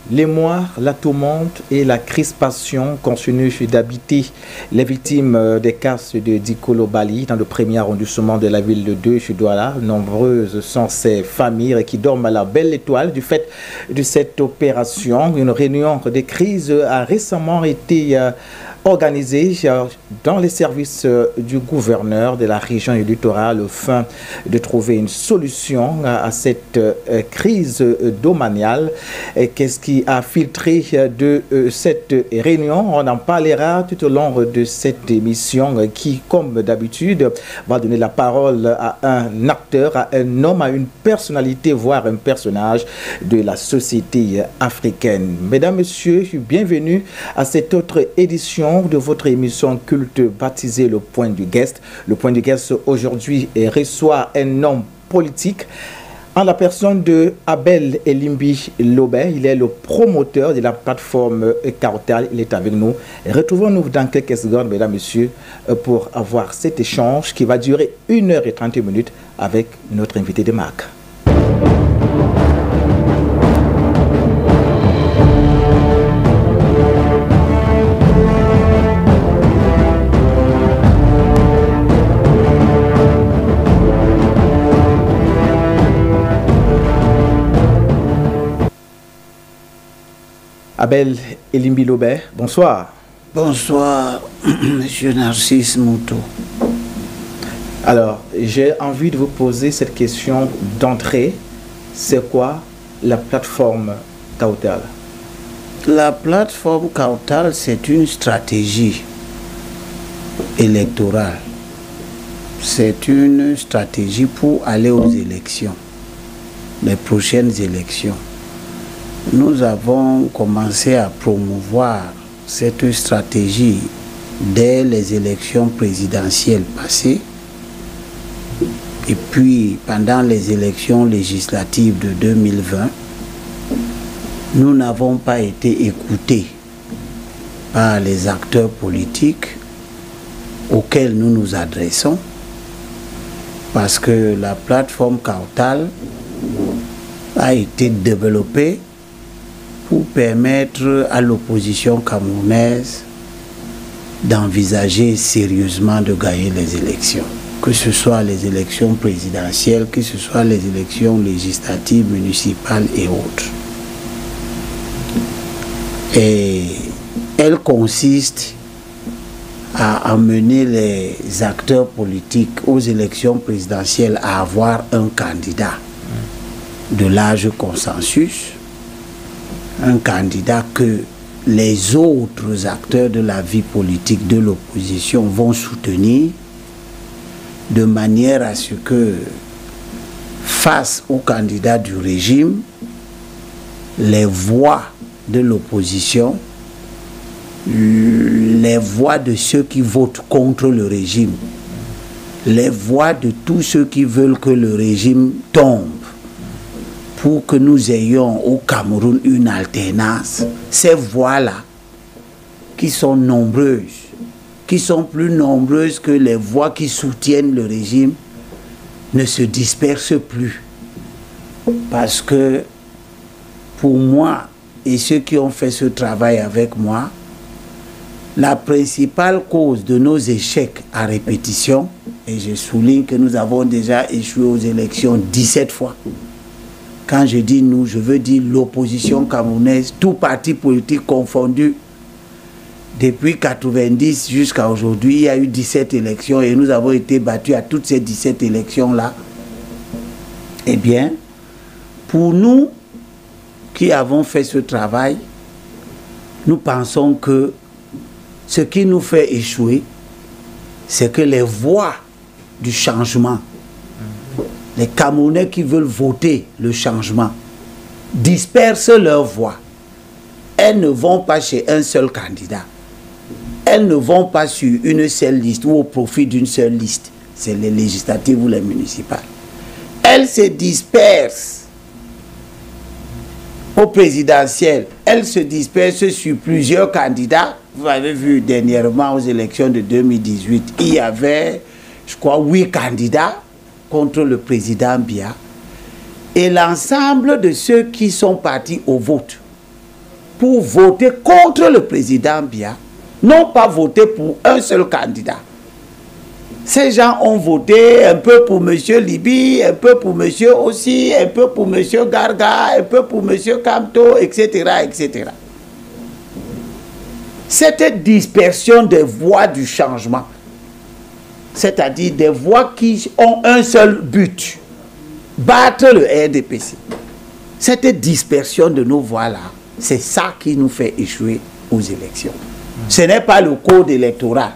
L'émoi, la tourmente et la crispation continuent d'habiter les victimes des casses de Dikolo Bali dans le premier arrondissement de la ville de Douala. Nombreuses sont ces familles qui dorment à la belle étoile du fait de cette opération. Une réunion de crise a récemment été organisée dans les services du gouverneur de la région du littoral afin de trouver une solution à cette crise domaniale. Qu'est-ce qui a filtré de cette réunion? On en parlera tout au long de cette émission qui, comme d'habitude, va donner la parole à un acteur, à un homme, à une personnalité, voire un personnage de la société africaine. Mesdames, Messieurs, bienvenue à cette autre édition de votre émission culte baptisée Le Point du Guest. Le Point du Guest aujourd'hui reçoit un homme politique en la personne de Abel Elimbi Lobé. Il est le promoteur de la plateforme Kautal. Il est avec nous. Retrouvons-nous dans quelques secondes, mesdames, messieurs, pour avoir cet échange qui va durer 1h30 avec notre invité de marque. Abel Elimbi Lobé, bonsoir. Bonsoir, Monsieur Narcisse Moutou. Alors, j'ai envie de vous poser cette question d'entrée. C'est quoi la plateforme Kautal? La plateforme Kautal, c'est une stratégie électorale. C'est une stratégie pour aller aux élections, les prochaines élections. Nous avons commencé à promouvoir cette stratégie dès les élections présidentielles passées et puis pendant les élections législatives de 2020. Nous n'avons pas été écoutés par les acteurs politiques auxquels nous nous adressons parce que la plateforme Kautal a été développée pour permettre à l'opposition camerounaise d'envisager sérieusement de gagner les élections. Que ce soit les élections présidentielles, que ce soit les élections législatives, municipales et autres. Et elle consiste à amener les acteurs politiques aux élections présidentielles à avoir un candidat de large consensus, un candidat que les autres acteurs de la vie politique de l'opposition vont soutenir de manière à ce que face au candidat du régime, les voix de l'opposition, les voix de ceux qui votent contre le régime, les voix de tous ceux qui veulent que le régime tombe, pour que nous ayons au Cameroun une alternance, ces voix-là, qui sont nombreuses, qui sont plus nombreuses que les voix qui soutiennent le régime, ne se dispersent plus. Parce que, pour moi, et ceux qui ont fait ce travail avec moi, la principale cause de nos échecs à répétition, et je souligne que nous avons déjà échoué aux élections 17 fois, quand je dis nous, je veux dire l'opposition camerounaise, tout parti politique confondu. Depuis 1990 jusqu'à aujourd'hui, il y a eu 17 élections et nous avons été battus à toutes ces 17 élections-là. Eh bien, pour nous qui avons fait ce travail, nous pensons que ce qui nous fait échouer, c'est que les voix du changement, les Camerounais qui veulent voter le changement, dispersent leurs voix. Elles ne vont pas chez un seul candidat. Elles ne vont pas sur une seule liste ou au profit d'une seule liste. C'est les législatives ou les municipales. Elles se dispersent au présidentiel. Elles se dispersent sur plusieurs candidats. Vous avez vu dernièrement aux élections de 2018, il y avait, je crois, 8 candidats contre le président Biya. Et l'ensemble de ceux qui sont partis au vote pour voter contre le président Biya, n'ont pas voté pour un seul candidat. Ces gens ont voté un peu pour M. Libi, un peu pour M. Ossi, un peu pour M. Garga, un peu pour M. Kamto, etc., etc. Cette dispersion des voix du changement, c'est-à-dire des voix qui ont un seul but, battre le RDPC. Cette dispersion de nos voix-là, c'est ça qui nous fait échouer aux élections. Ce n'est pas le code électoral.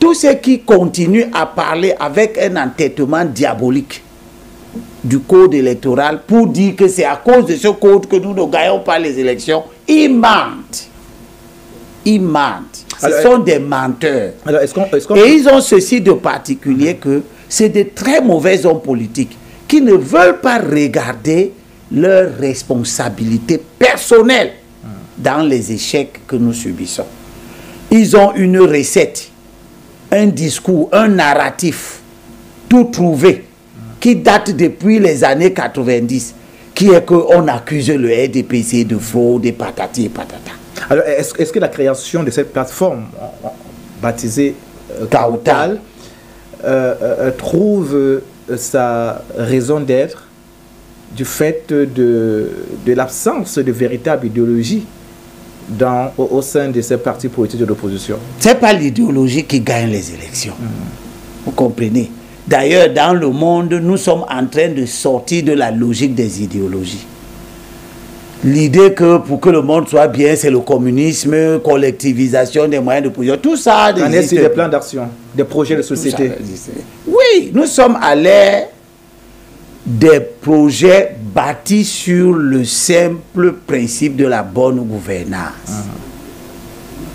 Tous ceux qui continuent à parler avec un entêtement diabolique du code électoral pour dire que c'est à cause de ce code que nous ne gagnons pas les élections, ils mentent. Ils mentent. Ce sont des menteurs. Alors, et ils ont ceci de particulier que c'est de très mauvais hommes politiques qui ne veulent pas regarder leurs responsabilités personnelles dans les échecs que nous subissons. Ils ont une recette, un discours, un narratif tout trouvé qui date depuis les années 90, qui est qu'on accuse le RDPC de fraude et patati et patata. Alors, est-ce que la création de cette plateforme baptisée Kautal trouve sa raison d'être du fait de l'absence de véritable idéologie au sein de ces partis politiques de l'opposition? Ce n'est pas l'idéologie qui gagne les élections. Vous comprenez? D'ailleurs, dans le monde, nous sommes en train de sortir de la logique des idéologies. L'idée que pour que le monde soit bien, c'est le communisme, collectivisation des moyens de production, tout ça. On est sur des plans d'action, des projets de société. Oui, nous sommes à l'ère des projets bâtis sur le simple principe de la bonne gouvernance.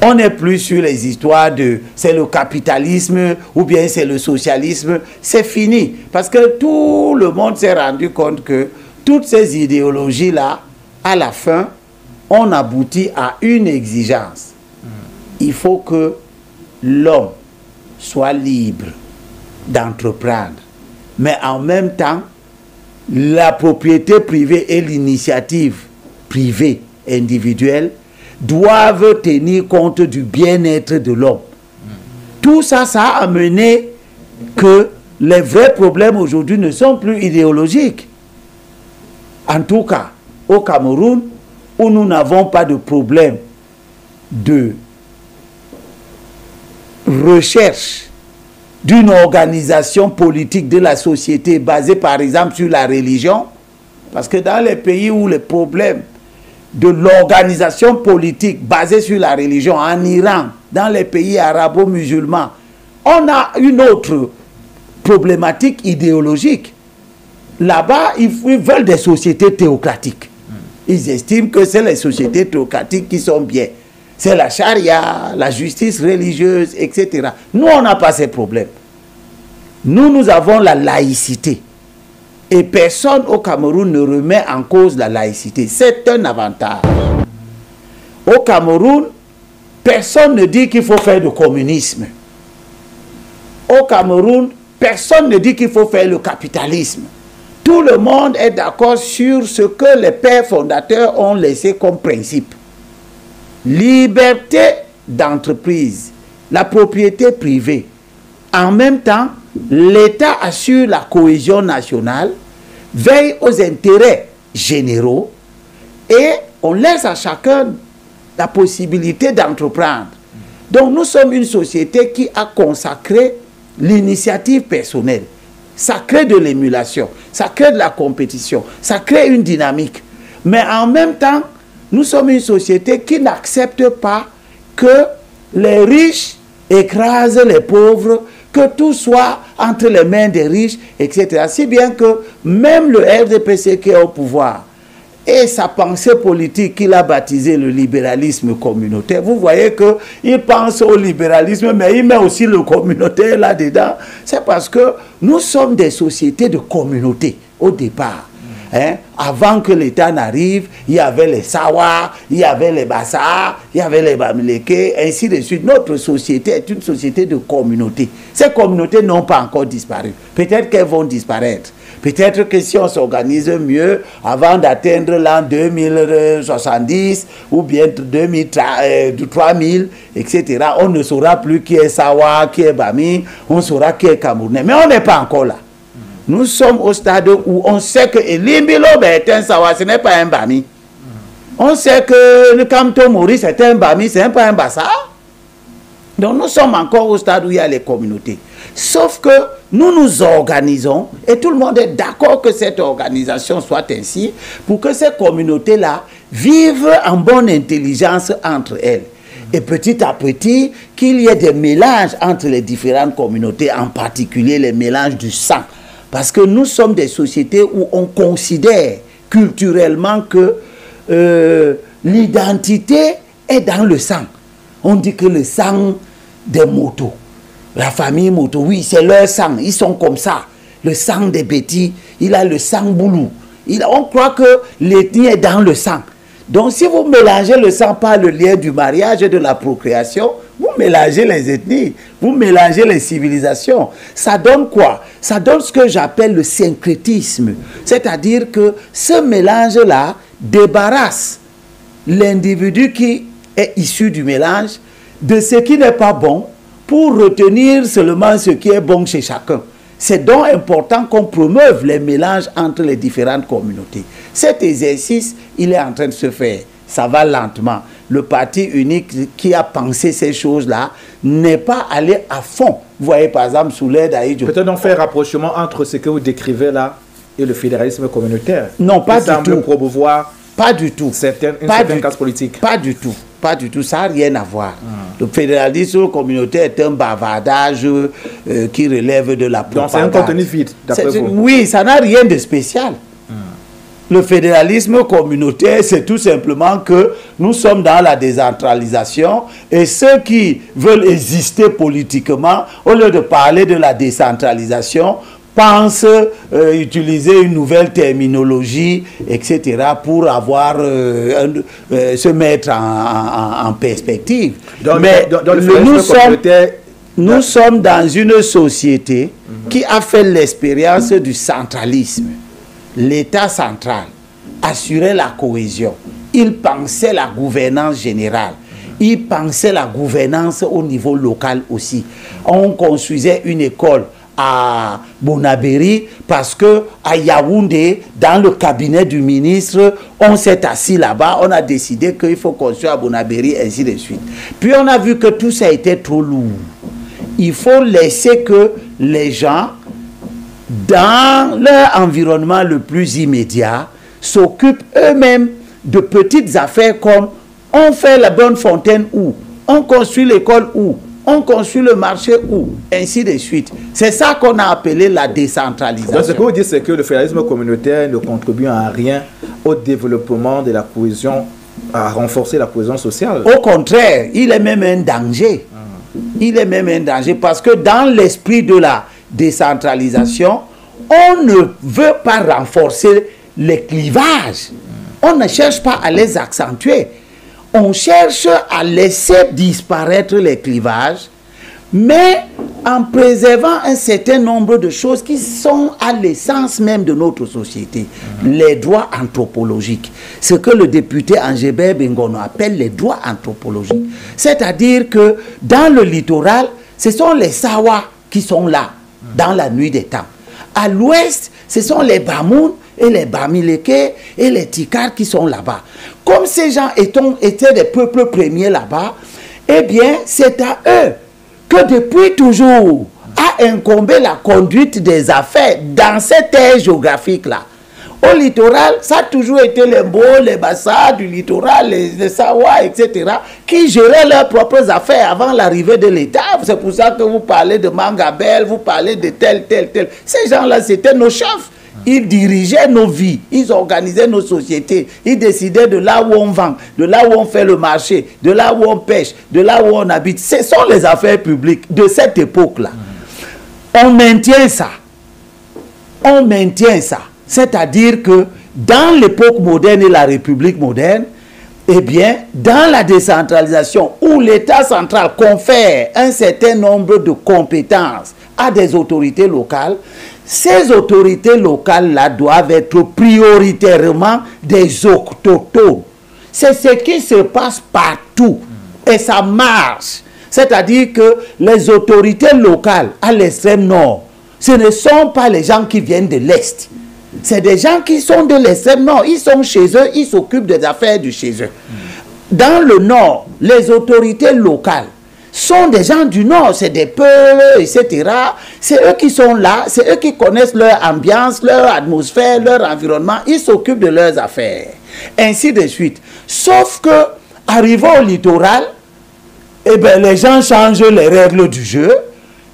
On n'est plus sur les histoires de c'est le capitalisme ou bien c'est le socialisme. C'est fini. Parce que tout le monde s'est rendu compte que toutes ces idéologies-là, à la fin, on aboutit à une exigence. Il faut que l'homme soit libre d'entreprendre. Mais en même temps, la propriété privée et l'initiative privée individuelle doivent tenir compte du bien-être de l'homme. Tout ça, ça a amené que les vrais problèmes aujourd'hui ne sont plus idéologiques. En tout cas, au Cameroun, où nous n'avons pas de problème de recherche d'une organisation politique de la société basée par exemple sur la religion, parce que dans les pays où les problèmes de l'organisation politique basée sur la religion, en Iran, dans les pays arabo-musulmans, on a une autre problématique idéologique. Là-bas, ils veulent des sociétés théocratiques. Ils estiment que c'est les sociétés théocratiques qui sont bien. C'est la charia, la justice religieuse, etc. Nous, on n'a pas ces problèmes. Nous avons la laïcité. Et personne au Cameroun ne remet en cause la laïcité. C'est un avantage. Au Cameroun, personne ne dit qu'il faut faire du communisme. Au Cameroun, personne ne dit qu'il faut faire le capitalisme. Tout le monde est d'accord sur ce que les pères fondateurs ont laissé comme principe. Liberté d'entreprise, la propriété privée. En même temps, l'État assure la cohésion nationale, veille aux intérêts généraux et on laisse à chacun la possibilité d'entreprendre. Donc nous sommes une société qui a consacré l'initiative personnelle. Ça crée de l'émulation, ça crée de la compétition, ça crée une dynamique. Mais en même temps, nous sommes une société qui n'accepte pas que les riches écrasent les pauvres, que tout soit entre les mains des riches, etc. Si bien que même le RDPC qui est au pouvoir et sa pensée politique qu'il a baptisé le libéralisme communautaire, vous voyez qu'il pense au libéralisme, mais il met aussi le communautaire là-dedans. C'est parce que nous sommes des sociétés de communauté au départ. Avant que l'État n'arrive, il y avait les Sawa, il y avait les Bassa, il y avait les Bamileke, ainsi de suite. Notre société est une société de communauté. Ces communautés n'ont pas encore disparu. Peut-être qu'elles vont disparaître. Peut-être que si on s'organise mieux, avant d'atteindre l'an 2070 ou bien 3000, etc., on ne saura plus qui est Sawa, qui est Bami, on saura qui est Camerounais. Mais on n'est pas encore là. Nous sommes au stade où on sait que Limbilo est un Sawa, ce n'est pas un Bami. On sait que le Kamto Maurice est un Bami, ce n'est pas un Bassa. Donc nous sommes encore au stade où il y a les communautés. Sauf que nous nous organisons et tout le monde est d'accord que cette organisation soit ainsi pour que ces communautés-là vivent en bonne intelligence entre elles. Et petit à petit, qu'il y ait des mélanges entre les différentes communautés, en particulier les mélanges du sang. Parce que nous sommes des sociétés où on considère culturellement que l'identité est dans le sang. On dit que le sang des motos, la famille moto, oui, c'est leur sang, ils sont comme ça. Le sang des Bétis, il a le sang boulou. On croit que l'ethnie est dans le sang. Donc si vous mélangez le sang par le lien du mariage et de la procréation, vous mélangez les ethnies, vous mélangez les civilisations. Ça donne quoi? Ça donne ce que j'appelle le syncrétisme. C'est-à-dire que ce mélange-là débarrasse l'individu qui est issu du mélange de ce qui n'est pas bon pour retenir seulement ce qui est bon chez chacun. C'est donc important qu'on promeuve les mélanges entre les différentes communautés. Cet exercice, il est en train de se faire. Ça va lentement. Le parti unique qui a pensé ces choses-là n'est pas allé à fond. Vous voyez par exemple Souley Daïdjo. Peut-être donc faire un rapprochement entre ce que vous décrivez là et le fédéralisme communautaire. Non, pas du tout. Promouvoir pas du tout. Une certaine classe politique. Pas du tout. Pas du tout, ça n'a rien à voir. Le fédéralisme communautaire est un bavardage qui relève de la propagande. Donc c'est un contenu vide, d'après vous? Oui, ça n'a rien de spécial. Le fédéralisme communautaire, c'est tout simplement que nous sommes dans la décentralisation et ceux qui veulent exister politiquement, au lieu de parler de la décentralisation, pensent utiliser une nouvelle terminologie, etc., pour avoir se mettre en perspective. Mais nous sommes dans une société qui a fait l'expérience du centralisme. L'État central assurait la cohésion. Il pensait la gouvernance générale. Il pensait la gouvernance au niveau local aussi. On construisait une école à Bonabéry parce que à Yaoundé, dans le cabinet du ministre, on s'est assis là-bas, on a décidé qu'il faut construire à Bonabéry, ainsi de suite. Puis on a vu que tout ça était trop lourd. Il faut laisser que les gens, dans leur environnement le plus immédiat, s'occupent eux-mêmes de petites affaires comme on fait la bonne fontaine où, on construit l'école où, on construit le marché où, ainsi de suite. C'est ça qu'on a appelé la décentralisation. Donc ce que vous dites, c'est que le fédéralisme communautaire ne contribue en rien au développement de la cohésion, à renforcer la cohésion sociale. Au contraire, il est même un danger. Il est même un danger parce que dans l'esprit de la décentralisation, on ne veut pas renforcer les clivages. On ne cherche pas à les accentuer. On cherche à laisser disparaître les clivages, mais en préservant un certain nombre de choses qui sont à l'essence même de notre société. Les droits anthropologiques. Ce que le député Angébert Bengono appelle les droits anthropologiques. C'est-à-dire que dans le littoral, ce sont les Sawa qui sont là, dans la nuit des temps. À l'ouest, ce sont les Bamoun et les Bamileke et les Tikar qui sont là-bas. Comme ces gens étaient des peuples premiers là-bas, eh bien, c'est à eux que depuis toujours a incombé la conduite des affaires dans cette aire géographique-là. Au littoral, ça a toujours été les Mbo, les Bassa du littoral, les Sawa, etc., qui géraient leurs propres affaires avant l'arrivée de l'État. C'est pour ça que vous parlez de Mangabel, vous parlez de tel. Ces gens-là, c'était nos chefs. Ils dirigeaient nos vies, ils organisaient nos sociétés, ils décidaient de là où on vend, de là où on fait le marché, de là où on pêche, de là où on habite. Ce sont les affaires publiques de cette époque-là. On maintient ça. On maintient ça. C'est-à-dire que dans l'époque moderne et la République moderne, eh bien, dans la décentralisation où l'État central confère un certain nombre de compétences à des autorités locales, ces autorités locales-là doivent être prioritairement des autochtones. C'est ce qui se passe partout et ça marche. C'est-à-dire que les autorités locales à l'extrême nord, ce ne sont pas les gens qui viennent de l'Est. C'est des gens qui sont de l'extrême nord. Ils sont chez eux, ils s'occupent des affaires de chez eux. Dans le nord, les autorités locales sont des gens du nord, c'est des peuples, etc. C'est eux qui sont là, c'est eux qui connaissent leur ambiance, leur atmosphère, leur environnement. Ils s'occupent de leurs affaires. Ainsi de suite. Sauf que, arrivant au littoral, eh bien, les gens changent les règles du jeu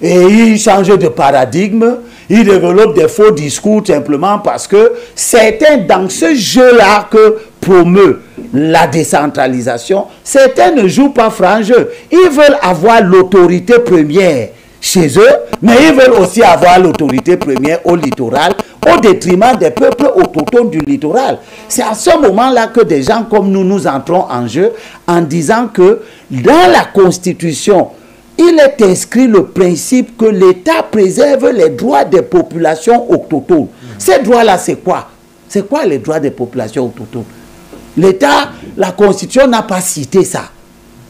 et ils changent de paradigme. Ils développent des faux discours simplement parce que certains, dans ce jeu-là que promeut la décentralisation, certains ne jouent pas franc jeu. Ils veulent avoir l'autorité première chez eux, mais ils veulent aussi avoir l'autorité première au littoral, au détriment des peuples autochtones du littoral. C'est à ce moment-là que des gens comme nous, nous entrons en jeu en disant que dans la Constitution, il est inscrit le principe que l'État préserve les droits des populations autochtones. Ces droits-là, c'est quoi? C'est quoi les droits des populations autochtones? L'État, la Constitution n'a pas cité ça.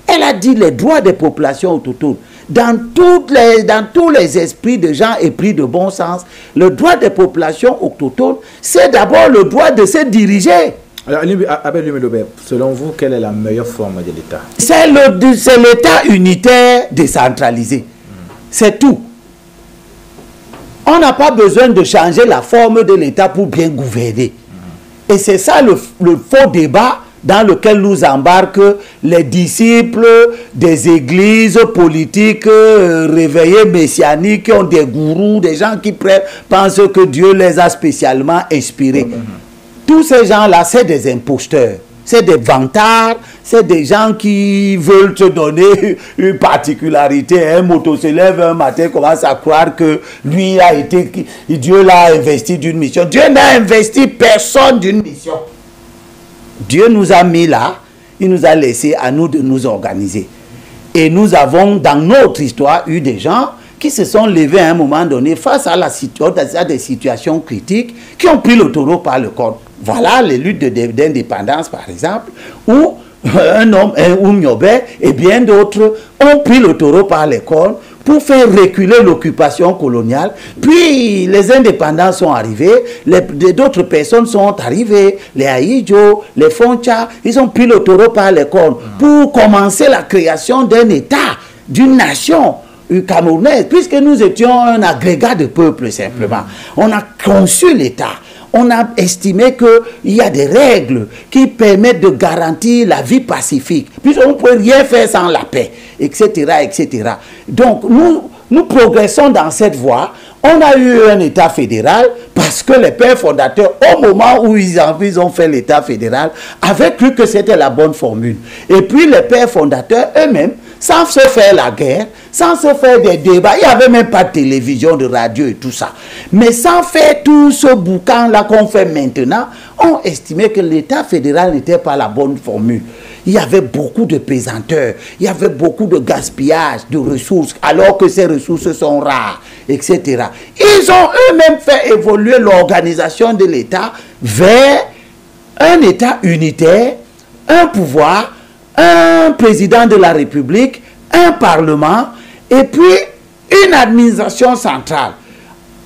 Elle a dit les droits des populations autochtones. Dans tous les esprits de gens épris de bon sens, le droit des populations autochtones, c'est d'abord le droit de se diriger. Alors, Abel Lumé-Lobé, selon vous, quelle est la meilleure forme de l'État? C'est l'État unitaire décentralisé. C'est tout. On n'a pas besoin de changer la forme de l'État pour bien gouverner. Et c'est ça le faux débat dans lequel nous embarquent les disciples des églises politiques réveillées messianiques, qui ont des gourous, des gens qui pensent que Dieu les a spécialement inspirés. Tous ces gens-là, c'est des imposteurs, c'est des vantards, c'est des gens qui veulent te donner une particularité. Un moto se lève un matin, commence à croire que lui a été, Dieu l'a investi d'une mission. Dieu n'a investi personne d'une mission. Dieu nous a mis là, il nous a laissé à nous de nous organiser. Et nous avons dans notre histoire eu des gens qui se sont levés à un moment donné face à des situations critiques, qui ont pris le taureau par le corps. Voilà les luttes d'indépendance, par exemple, où un homme, un Nyobé et bien d'autres ont pris le taureau par les cornes pour faire reculer l'occupation coloniale. Puis les indépendants sont arrivés, d'autres personnes sont arrivées, les Aïdjo, les Foncha, ils ont pris le taureau par les cornes pour commencer la création d'un État, d'une nation camerounaise, puisque nous étions un agrégat de peuples simplement. On a conçu l'État. On a estimé qu'il y a des règles qui permettent de garantir la vie pacifique. Puisqu'on ne peut rien faire sans la paix, etc., etc. Donc, nous progressons dans cette voie. On a eu un État fédéral parce que les pères fondateurs, au moment où ils ont fait l'État fédéral, avaient cru que c'était la bonne formule. Et puis, les pères fondateurs eux-mêmes, sans se faire la guerre, sans se faire des débats, il n'y avait même pas de télévision, de radio et tout ça. Mais sans faire tout ce boucan-là qu'on fait maintenant, on estimait que l'État fédéral n'était pas la bonne formule. Il y avait beaucoup de pesanteurs, il y avait beaucoup de gaspillage de ressources, alors que ces ressources sont rares, etc. Ils ont eux-mêmes fait évoluer l'organisation de l'État vers un État unitaire, un pouvoir, un président de la République, un parlement, et puis une administration centrale.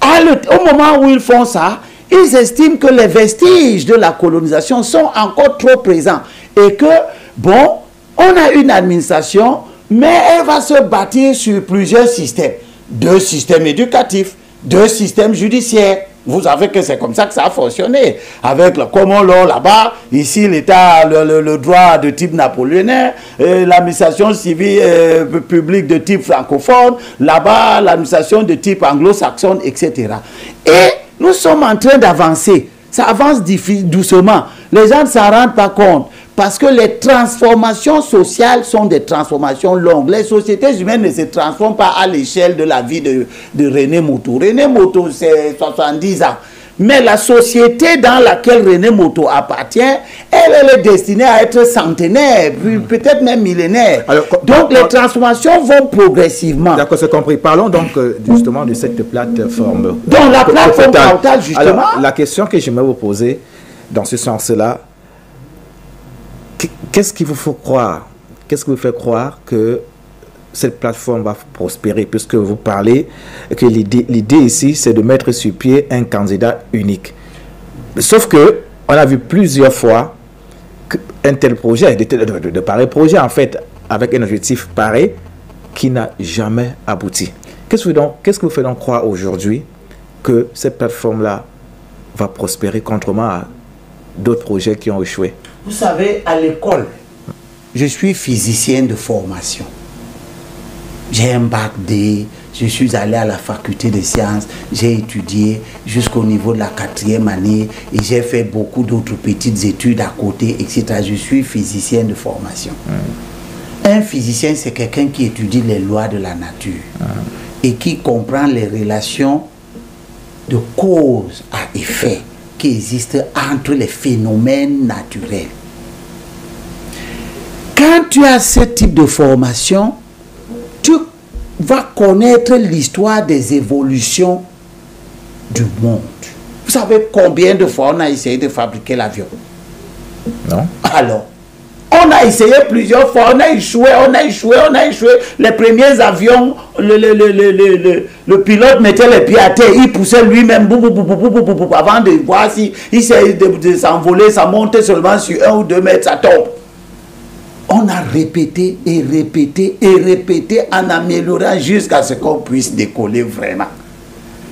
Au moment où ils font ça, ils estiment que les vestiges de la colonisation sont encore trop présents et que, bon, on a une administration, mais elle va se bâtir sur plusieurs systèmes. 2 systèmes éducatifs, 2 systèmes judiciaires. Vous savez que c'est comme ça que ça a fonctionné. Avec le common law là-bas, ici l'État, le droit de type napoléonien, l'administration civile publique de type francophone, là-bas l'administration de type anglo-saxonne, etc. Et nous sommes en train d'avancer. Ça avance doucement. Les gens ne s'en rendent pas compte. Parce que les transformations sociales sont des transformations longues. Les sociétés humaines ne se transforment pas à l'échelle de la vie de René Moto. René Moto, c'est 70 ans. Mais la société dans laquelle René Moto appartient, elle est destinée à être centenaire, peut-être même millénaire. Alors, donc les transformations vont progressivement. D'accord, c'est compris. Parlons donc justement de cette plateforme. Donc la plateforme Total, justement. Alors, la question que j'aimerais vous poser dans ce sens-là, qu'est-ce qui vous faut croire? Qu'est-ce qui vous fait croire que cette plateforme va prospérer, puisque vous parlez que l'idée ici, c'est de mettre sur pied un candidat unique. Sauf que on a vu plusieurs fois qu'un tel projet, de pareils projets, en fait, avec un objectif pareil, qui n'a jamais abouti. Qu'est-ce que vous fait donc croire aujourd'hui que cette plateforme-là va prospérer contrairement à d'autres projets qui ont échoué? Vous savez, à l'école, je suis physicien de formation. J'ai un bac D, je suis allé à la faculté de sciences, j'ai étudié jusqu'au niveau de la 4e année et j'ai fait beaucoup d'autres petites études à côté, etc. Je suis physicien de formation. Un physicien, c'est quelqu'un qui étudie les lois de la nature et qui comprend les relations de cause à effet qui existent entre les phénomènes naturels. Quand tu as ce type de formation, tu vas connaître l'histoire des évolutions du monde. Vous savez combien de fois on a essayé de fabriquer l'avion? Non. Alors, on a essayé plusieurs fois, on a échoué, on a échoué, on a échoué. Les premiers avions, le pilote mettait les pieds à terre, il poussait lui-même avant de voir si il essaie de s'envoler, ça monte seulement sur 1 ou 2 mètres, ça tombe. On a répété et répété et répété en améliorant jusqu'à ce qu'on puisse décoller vraiment.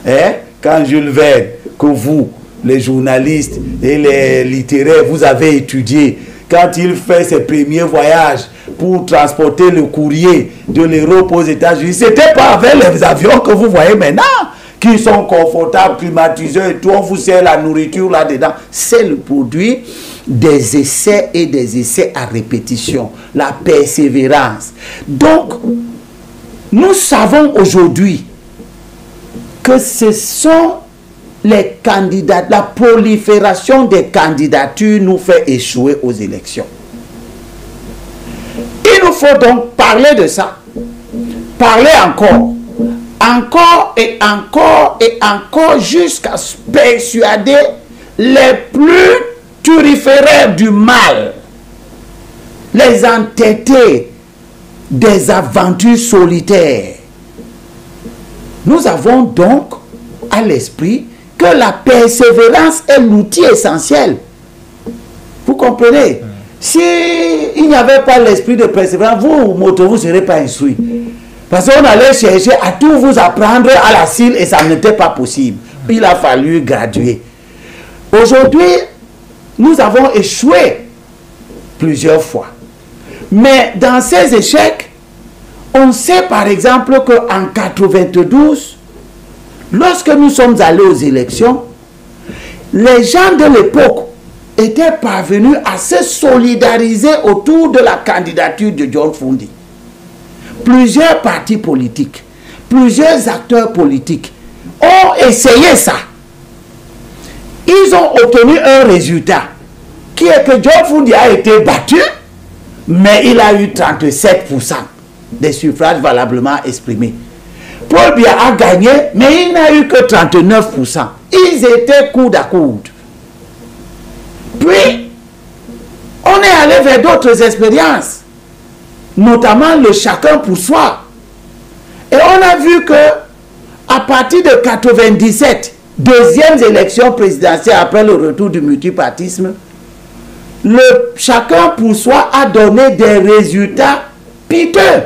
Hein? Quand Jules Verne, que vous, les journalistes et les littéraires, vous avez étudié, quand il fait ses premiers voyages pour transporter le courrier de l'Europe aux États-Unis, c'était pas avec les avions que vous voyez maintenant, qui sont confortables, climatisés et tout, on vous sert la nourriture là-dedans. C'est le produit des essais et des essais à répétition, la persévérance. Donc, nous savons aujourd'hui que ce sont les candidats, la prolifération des candidatures nous fait échouer aux élections. Il nous faut donc parler de ça, parler encore et encore et encore jusqu'à persuader les plus turiféraires du mal, les entêtés des aventures solitaires. Nous avons donc à l'esprit que la persévérance est l'outil essentiel. Vous comprenez? Si il n'y avait pas l'esprit de persévérance, vous ne serez pas instruit. Parce qu'on allait chercher à tout vous apprendre à la cile et ça n'était pas possible. Il a fallu graduer. Aujourd'hui, nous avons échoué plusieurs fois. Mais dans ces échecs, on sait par exemple qu'en 92, lorsque nous sommes allés aux élections, les gens de l'époque étaient parvenus à se solidariser autour de la candidature de John Fundi. Plusieurs partis politiques, plusieurs acteurs politiques ont essayé ça. Ils ont obtenu un résultat qui est que John Fundi a été battu, mais il a eu 37% des suffrages valablement exprimés. Paul Biya a gagné, mais il n'a eu que 39%. Ils étaient coude à coude. Puis, on est allé vers d'autres expériences, notamment le chacun pour soi. Et on a vu que à partir de 97, deuxième élection présidentielle après le retour du multipartisme, le chacun pour soi a donné des résultats piteux,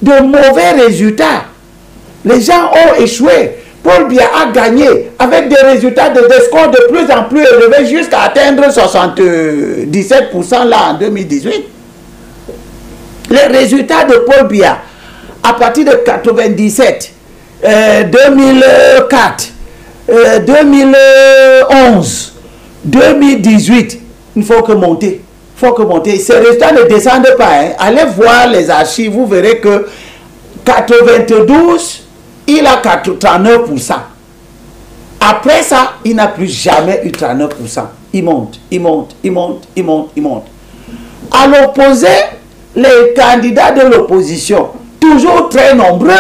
de mauvais résultats. Les gens ont échoué. Paul Biya a gagné avec des résultats de scores de plus en plus élevés jusqu'à atteindre 77% là en 2018. Les résultats de Paul Biya à partir de 97, 2004, 2011, 2018, il faut que monter. Il faut que monter. Ces résultats ne descendent pas. Hein. Allez voir les archives, vous verrez que 92, il a 39%. Après ça, il n'a plus jamais eu 39%. Il monte, il monte, il monte, il monte, il monte. À l'opposé, les candidats de l'opposition, toujours très nombreux,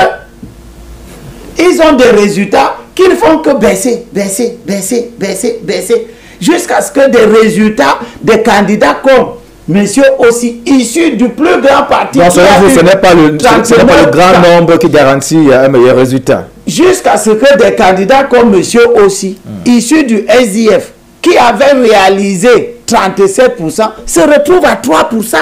ils ont des résultats qui ne font que baisser, baisser, baisser, baisser, baisser, jusqu'à ce que des résultats des candidats comme monsieur aussi issus du plus grand parti. Donc, ce n'est pas le grand nombre qui garantit un meilleur résultat. Jusqu'à ce que des candidats comme monsieur aussi, issus du SDF, qui avaient réalisé 37%, se retrouvent à 3%.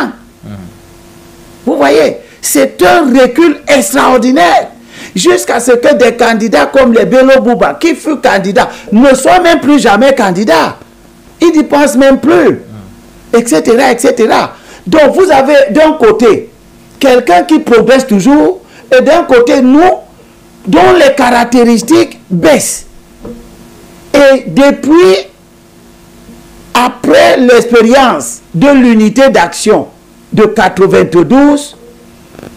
Vous voyez, c'est un recul extraordinaire. Jusqu'à ce que des candidats comme les Bello Bouba, qui fut candidat, ne soient même plus jamais candidats. Ils n'y pensent même plus. Etc., etc. Donc vous avez d'un côté quelqu'un qui progresse toujours et d'un côté nous dont les caractéristiques baissent. Et depuis, après l'expérience de l'unité d'action de 92,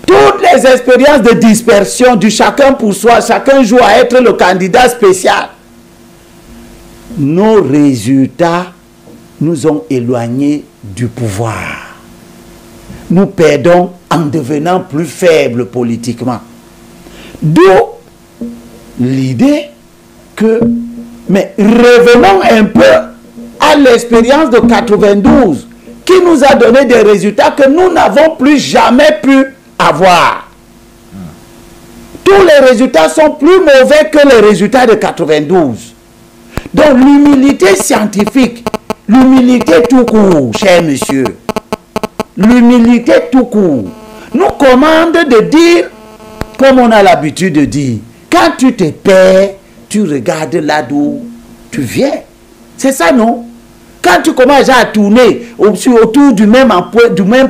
toutes les expériences de dispersion du chacun pour soi, chacun joue à être le candidat spécial, nos résultats nous ont éloignés du pouvoir. Nous perdons en devenant plus faibles politiquement. D'où l'idée que, mais revenons un peu à l'expérience de 92 qui nous a donné des résultats que nous n'avons plus jamais pu avoir. Tous les résultats sont plus mauvais que les résultats de 92. Donc l'humilité scientifique, l'humilité tout court, cher monsieur, l'humilité tout court, nous commande de dire, comme on a l'habitude de dire, quand tu te perds, tu regardes là d'où tu viens. C'est ça, non? Quand tu commences à tourner autour du même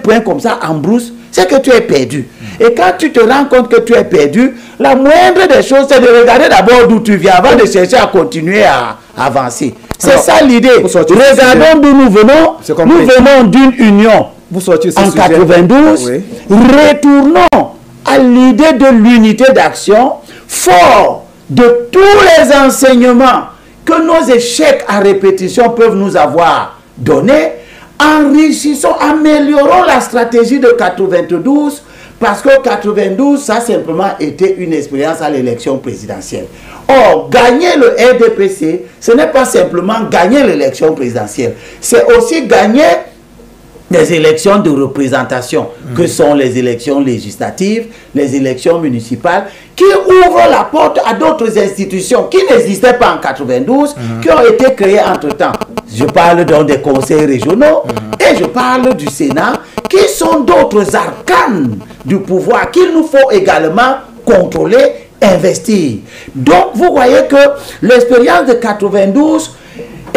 point comme ça en brousse, c'est que tu es perdu. Et quand tu te rends compte que tu es perdu, la moindre des choses, c'est de regarder d'abord d'où tu viens avant de chercher à continuer à avancer. C'est ça l'idée. Regardons d'où nous venons. Nous venons d'une union en 92. Oui. Retournons à l'idée de l'unité d'action, fort de tous les enseignements que nos échecs à répétition peuvent nous avoir donnés. Enrichissons, améliorons la stratégie de 92, parce que 92, ça a simplement été une expérience à l'élection présidentielle. Or, gagner le RDPC, ce n'est pas simplement gagner l'élection présidentielle, c'est aussi gagner les élections de représentation, que sont les élections législatives, les élections municipales, qui ouvrent la porte à d'autres institutions qui n'existaient pas en 92, qui ont été créées entre-temps. Je parle donc des conseils régionaux et je parle du Sénat, qui sont d'autres arcanes du pouvoir qu'il nous faut également contrôler, investir. Donc, vous voyez que l'expérience de 92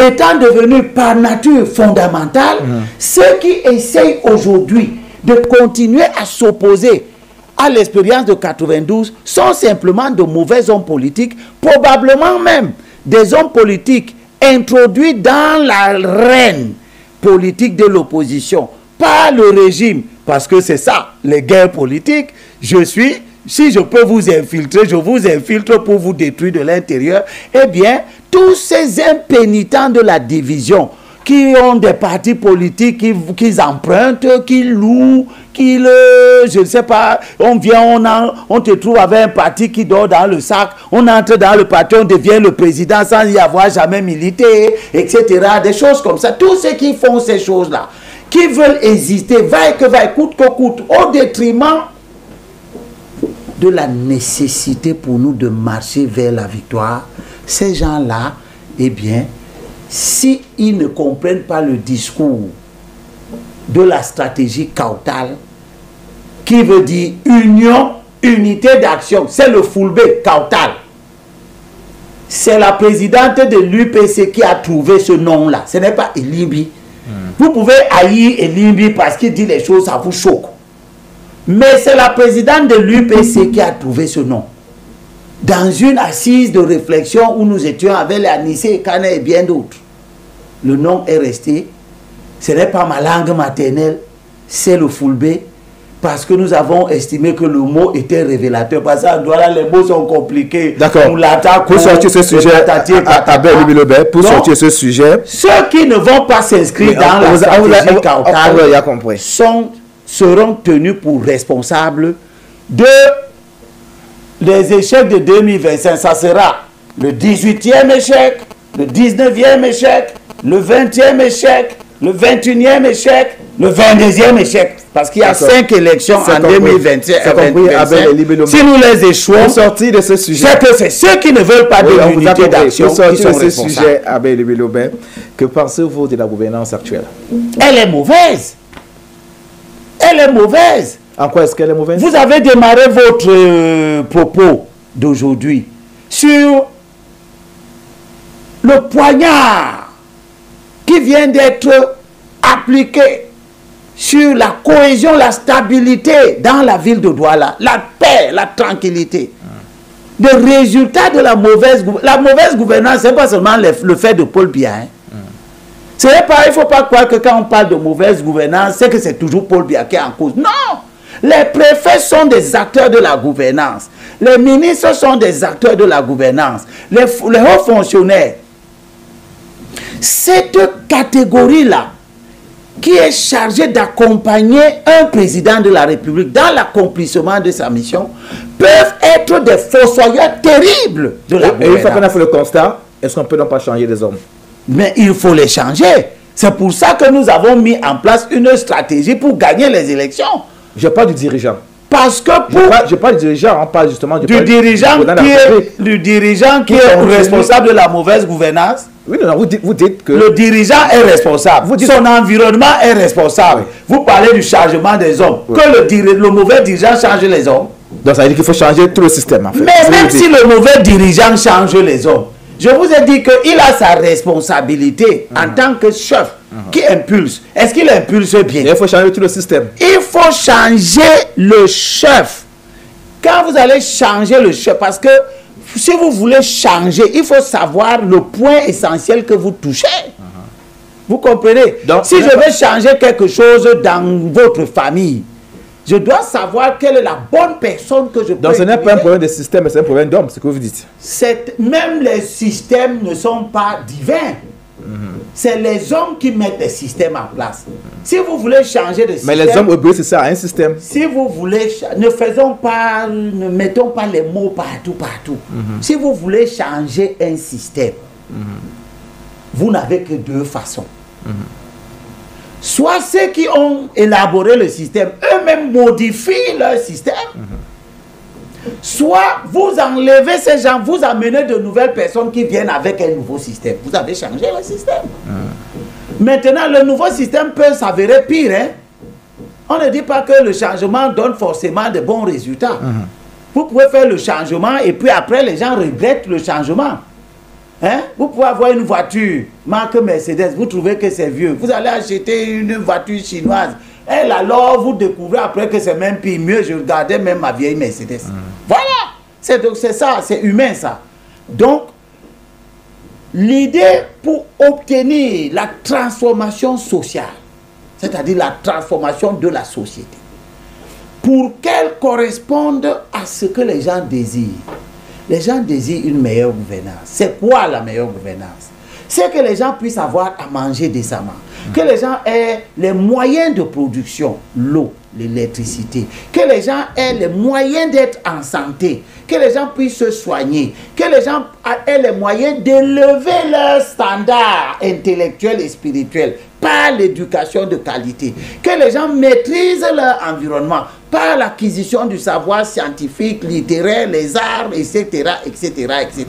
étant devenue par nature fondamentale, ceux qui essayent aujourd'hui de continuer à s'opposer à l'expérience de 92 sont simplement de mauvais hommes politiques, probablement même des hommes politiques introduits dans l'arène politique de l'opposition par le régime, parce que c'est ça, les guerres politiques. Si je peux vous infiltrer, je vous infiltre pour vous détruire de l'intérieur. Eh bien, tous ces impénitents de la division, qui ont des partis politiques qu'ils empruntent, qu'ils louent, je ne sais pas, on te trouve avec un parti qui dort dans le sac, on entre dans le parti, on devient le président sans y avoir jamais milité, etc. Des choses comme ça. Tous ceux qui font ces choses-là, qui veulent exister, vaille que vaille, coûte que coûte, au détriment de la nécessité pour nous de marcher vers la victoire, ces gens-là, eh bien, si ils ne comprennent pas le discours de la stratégie cautale, qui veut dire union, unité d'action, c'est le Fulbé Kautal. C'est la présidente de l'UPC qui a trouvé ce nom-là. Ce n'est pas Elimbi. Vous pouvez haïr Elimbi parce qu'il dit les choses, ça vous choque. Mais c'est la présidente de l'UPC qui a trouvé ce nom. Dans une assise de réflexion où nous étions avec les Anissé, Kane et bien d'autres. Le nom est resté. Ce n'est pas ma langue maternelle, c'est le Fulbé. parce que nous avons estimé que le mot était révélateur. Parce que Douala, les mots sont compliqués. D'accord. Pour sortir ce sujet, pour sortir ce sujet, ceux qui ne vont pas s'inscrire dans la stratégie Kaokal seront tenus pour responsables de les échecs de 2025. Ça sera le 18e échec, le 19e échec, le 20e échec, le 21e échec, le 22e échec. Parce qu'il y a 5 élections en 2021 et 2025. Si nous les échouons, sortir de ce sujet, c'est que c'est ceux qui ne veulent pas de l'unité d'action qui sont responsables. Ce sujet, Abel Libelobé, que pensez-vous de la gouvernance actuelle? Elle est mauvaise. Elle est mauvaise. En quoi est-ce qu'elle est mauvaise? Vous avez démarré votre propos d'aujourd'hui sur le poignard qui vient d'être appliqué sur la cohésion, la stabilité dans la ville de Douala, la paix, la tranquillité. Le résultat de la mauvaise gouvernance, ce n'est pas seulement le fait de Paul Biya. Il ne faut pas croire que quand on parle de mauvaise gouvernance, c'est que c'est toujours Paul Biya qui est en cause. Non! Les préfets sont des acteurs de la gouvernance. Les ministres sont des acteurs de la gouvernance. Les hauts fonctionnaires. Cette catégorie-là, qui est chargée d'accompagner un président de la République dans l'accomplissement de sa mission, peuvent être des fossoyeurs terribles de la gouvernance. Et une fois qu'on a fait le constat, est-ce qu'on ne peut donc pas changer les hommes? Mais il faut les changer. C'est pour ça que nous avons mis en place une stratégie pour gagner les élections. Je parle du dirigeant. Parce que je parle du dirigeant, on parle justement du dirigeant qui est responsable de la mauvaise gouvernance. Oui, non, vous dites que le dirigeant est responsable. Son environnement est responsable. Oui. Vous parlez du changement des hommes. Oui. Que le mauvais dirigeant change les hommes. Donc ça veut dire qu'il faut changer tout le système en fait. Mais même si le mauvais dirigeant change les hommes, je vous ai dit qu'il a sa responsabilité en tant que chef qui impulse. Est-ce qu'il impulse bien? Il faut changer tout le système. Il faut changer le chef. Quand vous allez changer le chef, parce que si vous voulez changer, il faut savoir le point essentiel que vous touchez. Vous comprenez? Donc, si je veux changer quelque chose dans votre famille, je dois savoir quelle est la bonne personne que je peux. Donc ce n'est pas un problème de système, mais c'est un problème d'homme, c'est ce que vous dites. Même les systèmes ne sont pas divins. C'est les hommes qui mettent les systèmes en place. Si vous voulez changer de système... Mais les hommes obéissent ça à un système. Si vous voulez... Ne mettons pas les mots partout. Si vous voulez changer un système, vous n'avez que deux façons. Soit ceux qui ont élaboré le système, eux-mêmes modifient leur système. Soit vous enlevez ces gens, vous amenez de nouvelles personnes qui viennent avec un nouveau système. Vous avez changé le système. Maintenant, le nouveau système peut s'avérer pire. Hein? On ne dit pas que le changement donne forcément de bons résultats. Vous pouvez faire le changement et puis après, les gens regrettent le changement. Hein? Vous pouvez avoir une voiture marque Mercedes, vous trouvez que c'est vieux. Vous allez acheter une voiture chinoise. Elle alors, vous découvrez après que c'est même pire, mieux. Je regardais même ma vieille Mercedes. Voilà. C'est ça, c'est humain ça. Donc, l'idée pour obtenir la transformation sociale, c'est-à-dire la transformation de la société, pour qu'elle corresponde à ce que les gens désirent. Les gens désirent une meilleure gouvernance. C'est quoi la meilleure gouvernance? C'est que les gens puissent avoir à manger décemment. Que les gens aient les moyens de production, l'eau, l'électricité. Que les gens aient les moyens d'être en santé. Que les gens puissent se soigner. Que les gens aient les moyens d'élever leurs standards intellectuels et spirituels par l'éducation de qualité. Que les gens maîtrisent leur environnement par l'acquisition du savoir scientifique, littéraire, les arts, etc., etc., etc.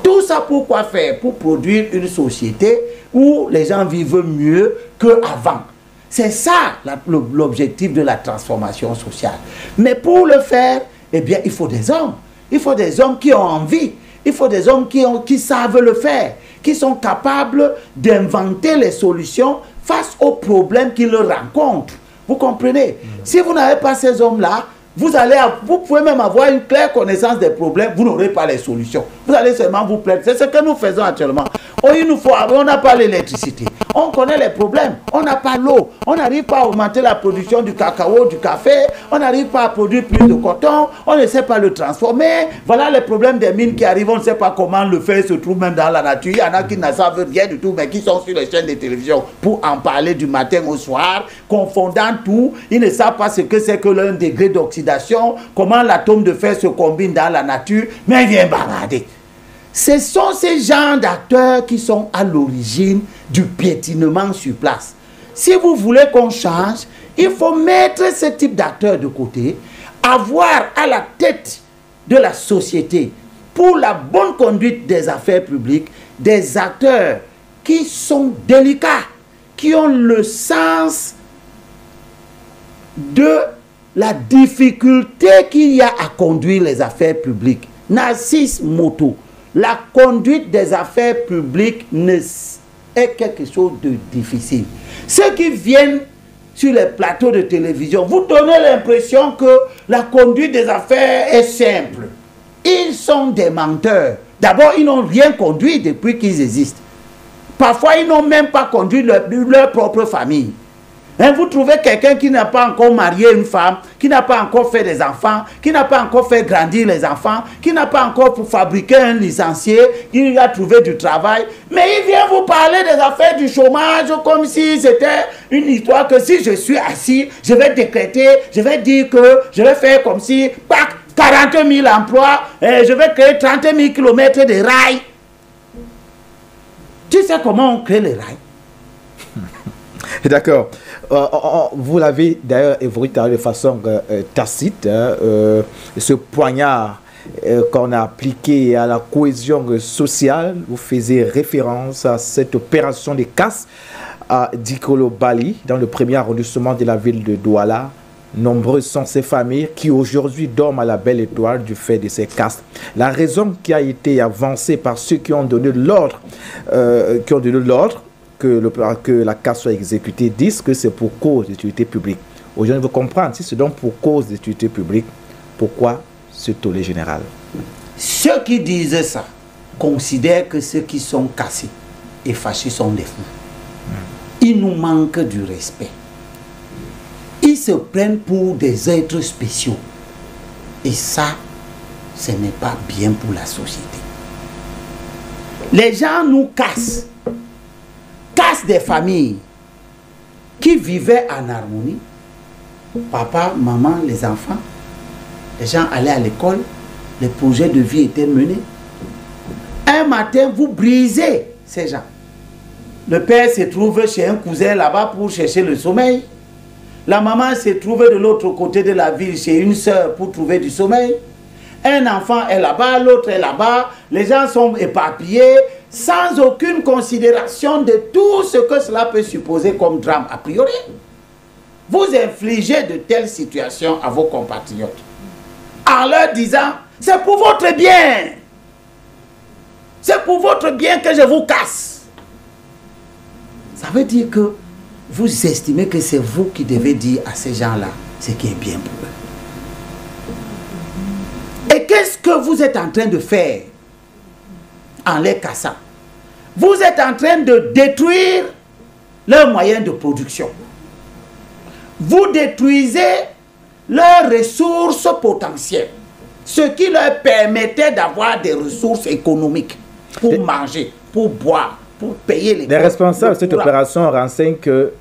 Tout ça pour quoi faire? Pour produire une société où les gens vivent mieux qu'avant. C'est ça l'objectif de la transformation sociale. Mais pour le faire, eh bien, il faut des hommes. Il faut des hommes qui ont envie. Il faut des hommes qui savent le faire, qui sont capables d'inventer les solutions face aux problèmes qu'ils rencontrent. Vous comprenez? Si vous n'avez pas ces hommes-là, vous pouvez même avoir une claire connaissance des problèmes, vous n'aurez pas les solutions. Vous allez seulement vous plaindre. C'est ce que nous faisons actuellement. Oh, il nous faut, on n'a pas l'électricité. On connaît les problèmes. On n'a pas l'eau. On n'arrive pas à augmenter la production du cacao, du café. On n'arrive pas à produire plus de coton. On ne sait pas le transformer. Voilà les problèmes des mines qui arrivent. On ne sait pas comment le faire se trouve même dans la nature. Il y en a qui ne savent rien du tout, mais qui sont sur les chaînes de télévision pour en parler du matin au soir, confondant tout. Ils ne savent pas ce que c'est que l'un degré d'oxydation, comment l'atome de fer se combine dans la nature, mais ils viennent bavarder. Ce sont ces genres d'acteurs qui sont à l'origine du piétinement sur place. Si vous voulez qu'on change, il faut mettre ce type d'acteurs de côté, avoir à la tête de la société, pour la bonne conduite des affaires publiques, des acteurs qui sont délicats, qui ont le sens de la difficulté qu'il y a à conduire les affaires publiques. Narcisse Moto, la conduite des affaires publiques est quelque chose de difficile. Ceux qui viennent sur les plateaux de télévision, vous donnez l'impression que la conduite des affaires est simple. Ils sont des menteurs. D'abord, ils n'ont rien conduit depuis qu'ils existent. Parfois, ils n'ont même pas conduit leur propre famille. Hein, vous trouvez quelqu'un qui n'a pas encore marié une femme, qui n'a pas encore fait des enfants, qui n'a pas encore fait grandir les enfants, qui n'a pas encore pour fabriquer un licencié, il a trouvé du travail, mais il vient vous parler des affaires du chômage comme si c'était une histoire que si je suis assis, je vais décréter, je vais dire que je vais faire comme si, 40 000 emplois, je vais créer 30 000 km de rails. Tu sais comment on crée les rails? D'accord. Vous l'avez d'ailleurs évoqué de façon tacite, ce poignard qu'on a appliqué à la cohésion sociale. Vous faisiez référence à cette opération de casse à Dikolo Bali, dans le premier arrondissement de la ville de Douala. Nombreuses sont ces familles qui aujourd'hui dorment à la belle étoile du fait de ces castes. La raison qui a été avancée par ceux qui ont donné l'ordre, que la casse soit exécutée, disent que c'est pour cause d'utilité publique. Aujourd'hui, il faut comprendre, si c'est donc pour cause d'utilité publique, pourquoi ce tollé général? Ceux qui disent ça considèrent que ceux qui sont cassés et fâchés sont des fous. Ils nous manquent du respect. Ils se prennent pour des êtres spéciaux. Et ça, ce n'est pas bien pour la société. Les gens nous cassent des familles qui vivaient en harmonie. Papa, maman, les enfants, les gens allaient à l'école, les projets de vie étaient menés. Un matin, vous brisez ces gens. Le père se trouve chez un cousin là-bas pour chercher le sommeil. La maman se trouve de l'autre côté de la ville chez une sœur pour trouver du sommeil. Un enfant est là-bas, l'autre est là-bas. Les gens sont éparpillés sans aucune considération de tout ce que cela peut supposer comme drame a priori. Vous infligez de telles situations à vos compatriotes en leur disant « c'est pour votre bien. C'est pour votre bien que je vous casse. » Ça veut dire que vous estimez que c'est vous qui devez dire à ces gens-là ce qui est bien pour eux. Et qu'est-ce que vous êtes en train de faire en les cassant? Vous êtes en train de détruire leurs moyens de production. Vous détruisez leurs ressources potentielles, ce qui leur permettait d'avoir des ressources économiques pour manger, pour boire, pour payer les responsables de cette opération renseignent que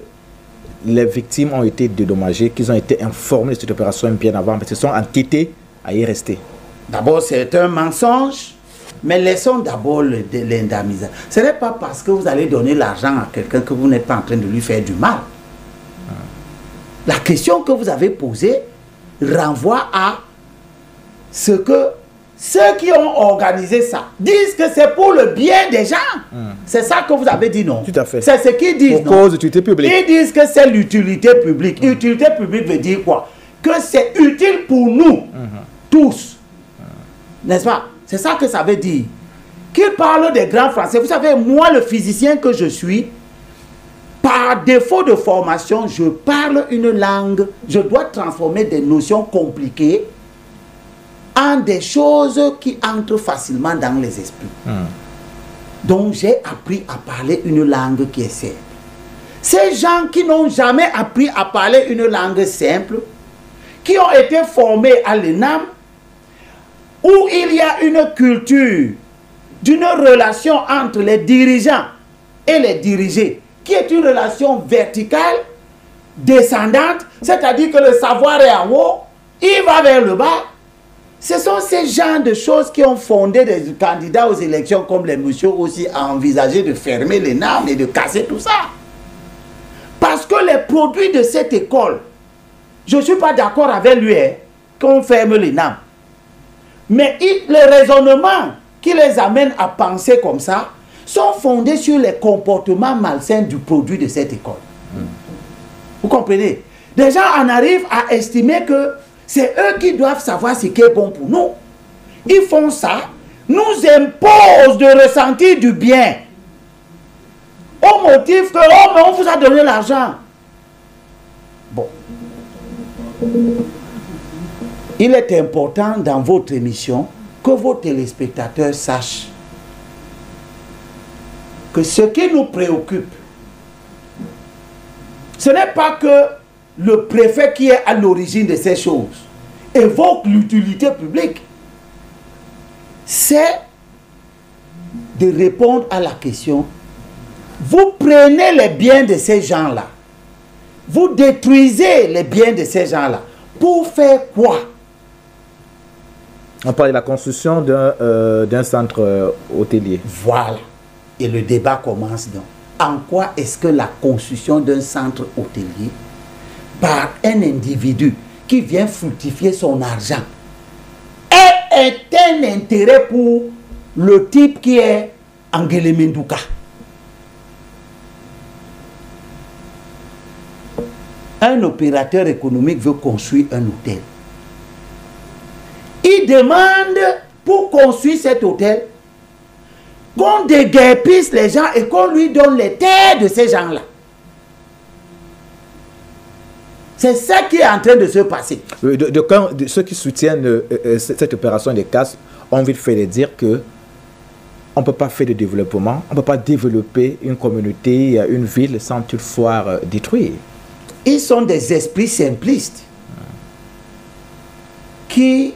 les victimes ont été dédommagées, qu'ils ont été informés de cette opération bien avant, mais se sont entêtés à y rester. D'abord, c'est un mensonge, mais laissons d'abord l'indemnisation. Ce n'est pas parce que vous allez donner l'argent à quelqu'un que vous n'êtes pas en train de lui faire du mal. La question que vous avez posée renvoie à ce que ceux qui ont organisé ça disent que c'est pour le bien des gens. C'est ça que vous avez dit, non? Tout à fait. C'est ce qu'ils disent, pour cause d'utilité publique. Ils disent que c'est l'utilité publique. Utilité publique veut dire quoi? Que c'est utile pour nous, tous. N'est-ce pas? C'est ça que ça veut dire. Qu'ils parlent des grands français. Vous savez, moi, le physicien que je suis, par défaut de formation, je parle une langue. Je dois transformer des notions compliquées en des choses qui entrent facilement dans les esprits. Donc j'ai appris à parler une langue qui est simple. Ces gens qui n'ont jamais appris à parler une langue simple, qui ont été formés à l'ENAM, où il y a une culture d'une relation entre les dirigeants et les dirigés, qui est une relation verticale, descendante, c'est-à-dire que le savoir est en haut, il va vers le bas. Ce sont ces genres de choses qui ont fondé des candidats aux élections comme les messieurs aussi à envisager de fermer l'ENAM et de casser tout ça. Parce que les produits de cette école, je ne suis pas d'accord avec lui qu'on ferme l'ENAM. Mais les raisonnements qui les amènent à penser comme ça sont fondés sur les comportements malsains du produit de cette école. Vous comprenez? Des gens en arrivent à estimer que c'est eux qui doivent savoir ce qui est bon pour nous. Ils font ça, nous imposent de ressentir du bien. Au motif que, oh, mais on vous a donné l'argent. Bon. Il est important dans votre émission que vos téléspectateurs sachent que ce qui nous préoccupe, ce n'est pas que le préfet qui est à l'origine de ces choses évoque l'utilité publique. C'est de répondre à la question: vous prenez les biens de ces gens-là, vous détruisez les biens de ces gens-là, pour faire quoi? On parle de la construction d'un centre hôtelier. Voilà. Et le débat commence donc. En quoi est-ce que la construction d'un centre hôtelier par un individu qui vient fructifier son argent est un intérêt pour le type qui est Angele Menduka? Un opérateur économique veut construire un hôtel. Il demande pour construire cet hôtel qu'on déguerpisse les gens et qu'on lui donne les terres de ces gens-là. C'est ça qui est en train de se passer. De ceux qui soutiennent cette opération des casses ont envie de faire dire que on ne peut pas faire de développement, on ne peut pas développer une communauté, une ville sans toutefois détruire. Ils sont des esprits simplistes qui,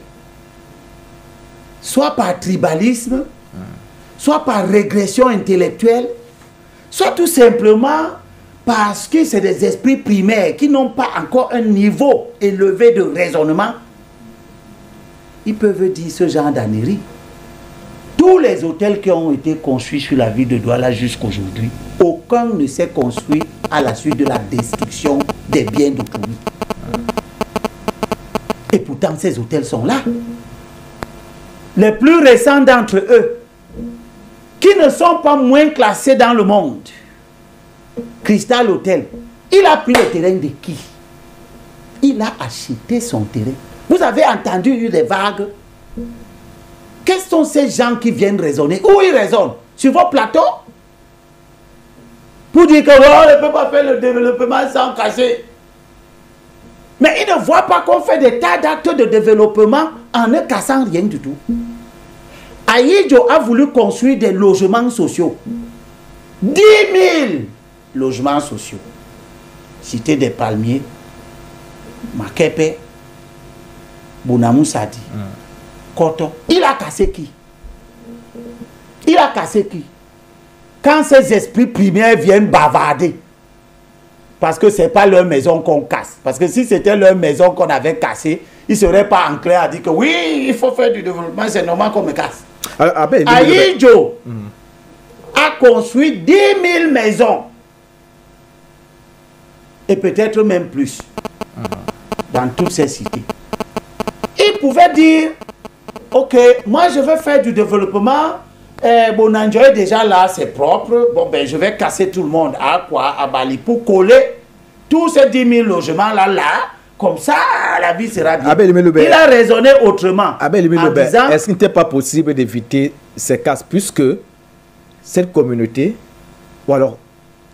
soit par tribalisme, soit par régression intellectuelle, soit tout simplement parce que c'est des esprits primaires qui n'ont pas encore un niveau élevé de raisonnement, ils peuvent dire ce genre d'ânerie. Tous les hôtels qui ont été construits sur la ville de Douala jusqu'aujourd'hui, aucun ne s'est construit à la suite de la destruction des biens d'autrui. Et pourtant, ces hôtels sont là. Les plus récents d'entre eux, qui ne sont pas moins classés dans le monde, Crystal Hotel, il a pris le terrain de qui? Il a acheté son terrain. Vous avez entendu des vagues? Quels sont ces gens qui viennent raisonner? Où ils raisonnent? Sur vos plateaux? Pour dire que on ne peut pas faire le développement sans casser. Mais ils ne voient pas qu'on fait des tas d'actes de développement en ne cassant rien du tout. Aïdjo a voulu construire des logements sociaux. 10 000 logements sociaux. Cité des Palmiers, Makepe, Bounamou Sadi, Koto. Il a cassé qui? Il a cassé qui? Quand ces esprits primaires viennent bavarder, parce que ce n'est pas leur maison qu'on casse. Parce que si c'était leur maison qu'on avait cassée, ils ne seraient pas enclins à dire que oui, il faut faire du développement, c'est normal qu'on me casse. Aïdjo a construit 10 000 maisons. Et peut-être même plus. Dans toutes ces cités. Il pouvait dire, ok, moi je veux faire du développement. Bonanjo est déjà là, c'est propre. Bon, ben je vais casser tout le monde. À quoi? À Bali. Pour coller tous ces 10 000 logements là. Comme ça, la vie sera bien. Il a raisonné autrement. Est-ce qu'il n'était pas possible d'éviter ces casses puisque cette communauté, ou alors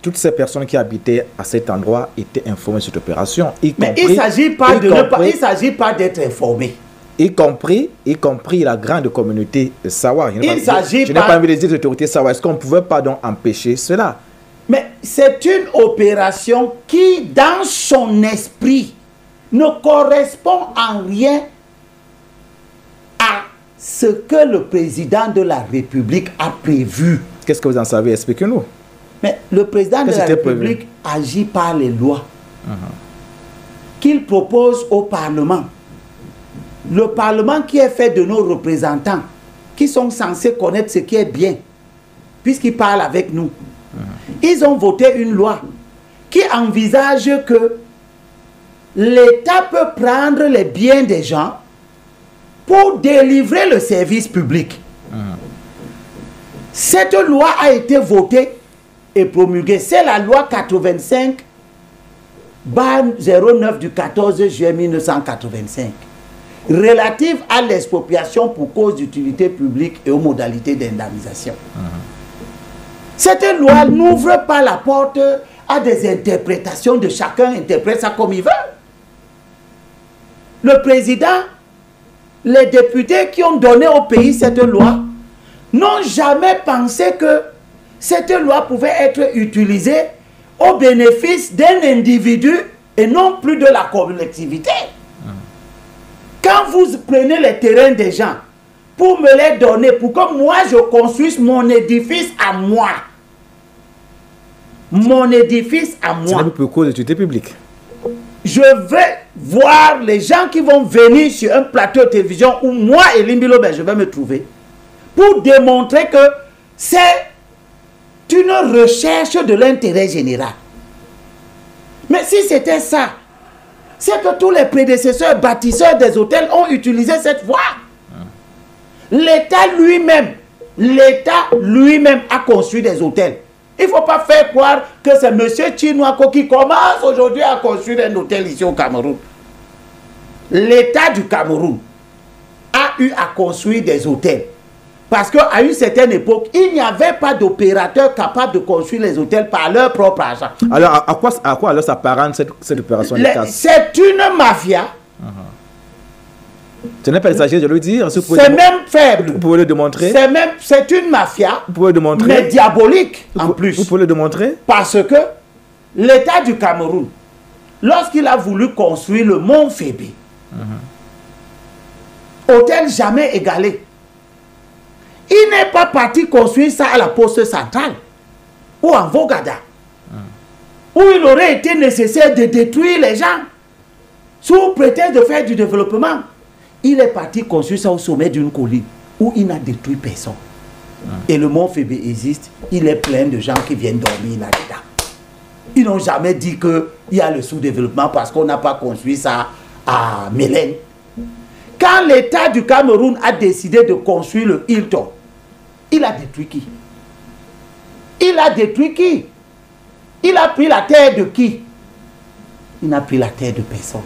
toutes ces personnes qui habitaient à cet endroit étaient informées de cette opération? Mais il ne s'agit pas d'être informé. y compris la grande communauté Sawa. Je n'ai pas envie de dire les autorités Sawa. Est-ce qu'on ne pouvait pas donc empêcher cela? Mais c'est une opération qui, dans son esprit, ne correspond en rien à ce que le président de la République a prévu. Qu'est-ce que vous en savez? Expliquez-nous. Mais le président de la République agit par les lois qu'il propose au Parlement. Le Parlement qui est fait de nos représentants, qui sont censés connaître ce qui est bien, puisqu'ils parlent avec nous. Ils ont voté une loi qui envisage que l'État peut prendre les biens des gens pour délivrer le service public. Cette loi a été votée et promulguée. C'est la loi 85/09 du 14 juillet 1985 relative à l'expropriation pour cause d'utilité publique et aux modalités d'indemnisation. Cette loi n'ouvre pas la porte à des interprétations de chacun interprète ça comme il veut. Le président, les députés qui ont donné au pays cette loi n'ont jamais pensé que cette loi pouvait être utilisée au bénéfice d'un individu et non plus de la collectivité. Quand vous prenez les terrains des gens pour me les donner, pour que moi je construise mon édifice à moi. Mon édifice à moi. C'est pour cause d'utilité publique. Je vais voir les gens qui vont venir sur un plateau de télévision où moi et Limbilo, je vais me trouver pour démontrer que c'est une recherche de l'intérêt général. Mais si c'était ça, c'est que tous les prédécesseurs bâtisseurs des hôtels ont utilisé cette voie. L'État lui-même a construit des hôtels. Il ne faut pas faire croire que c'est M. Chinwako qui commence aujourd'hui à construire un hôtel ici au Cameroun. L'État du Cameroun a eu à construire des hôtels. Parce qu'à une certaine époque, il n'y avait pas d'opérateurs capables de construire les hôtels par leur propre argent. Alors, à quoi alors s'apparente cette opération de casse? C'est une mafia. Ce n'est pas exagéré de le dire. C'est même faible. Vous pouvez le démontrer. C'est une mafia. Vous pouvez le démontrer. Mais diabolique en plus. Vous pouvez le démontrer. Parce que l'État du Cameroun, lorsqu'il a voulu construire le Mont Fébé, hôtel jamais égalé, il n'est pas parti construire ça à la poste centrale ou en Vogada, où il aurait été nécessaire de détruire les gens sous prétexte de faire du développement. Il est parti construire ça au sommet d'une colline où il n'a détruit personne. Et le Mont Fébé existe, il est plein de gens qui viennent dormir là-dedans. Ils n'ont jamais dit qu'il y a le sous-développement parce qu'on n'a pas construit ça à Mélène. Quand l'État du Cameroun a décidé de construire le Hilton, il a détruit qui? Il a détruit qui? Il a pris la terre de qui? Il n'a pris la terre de personne.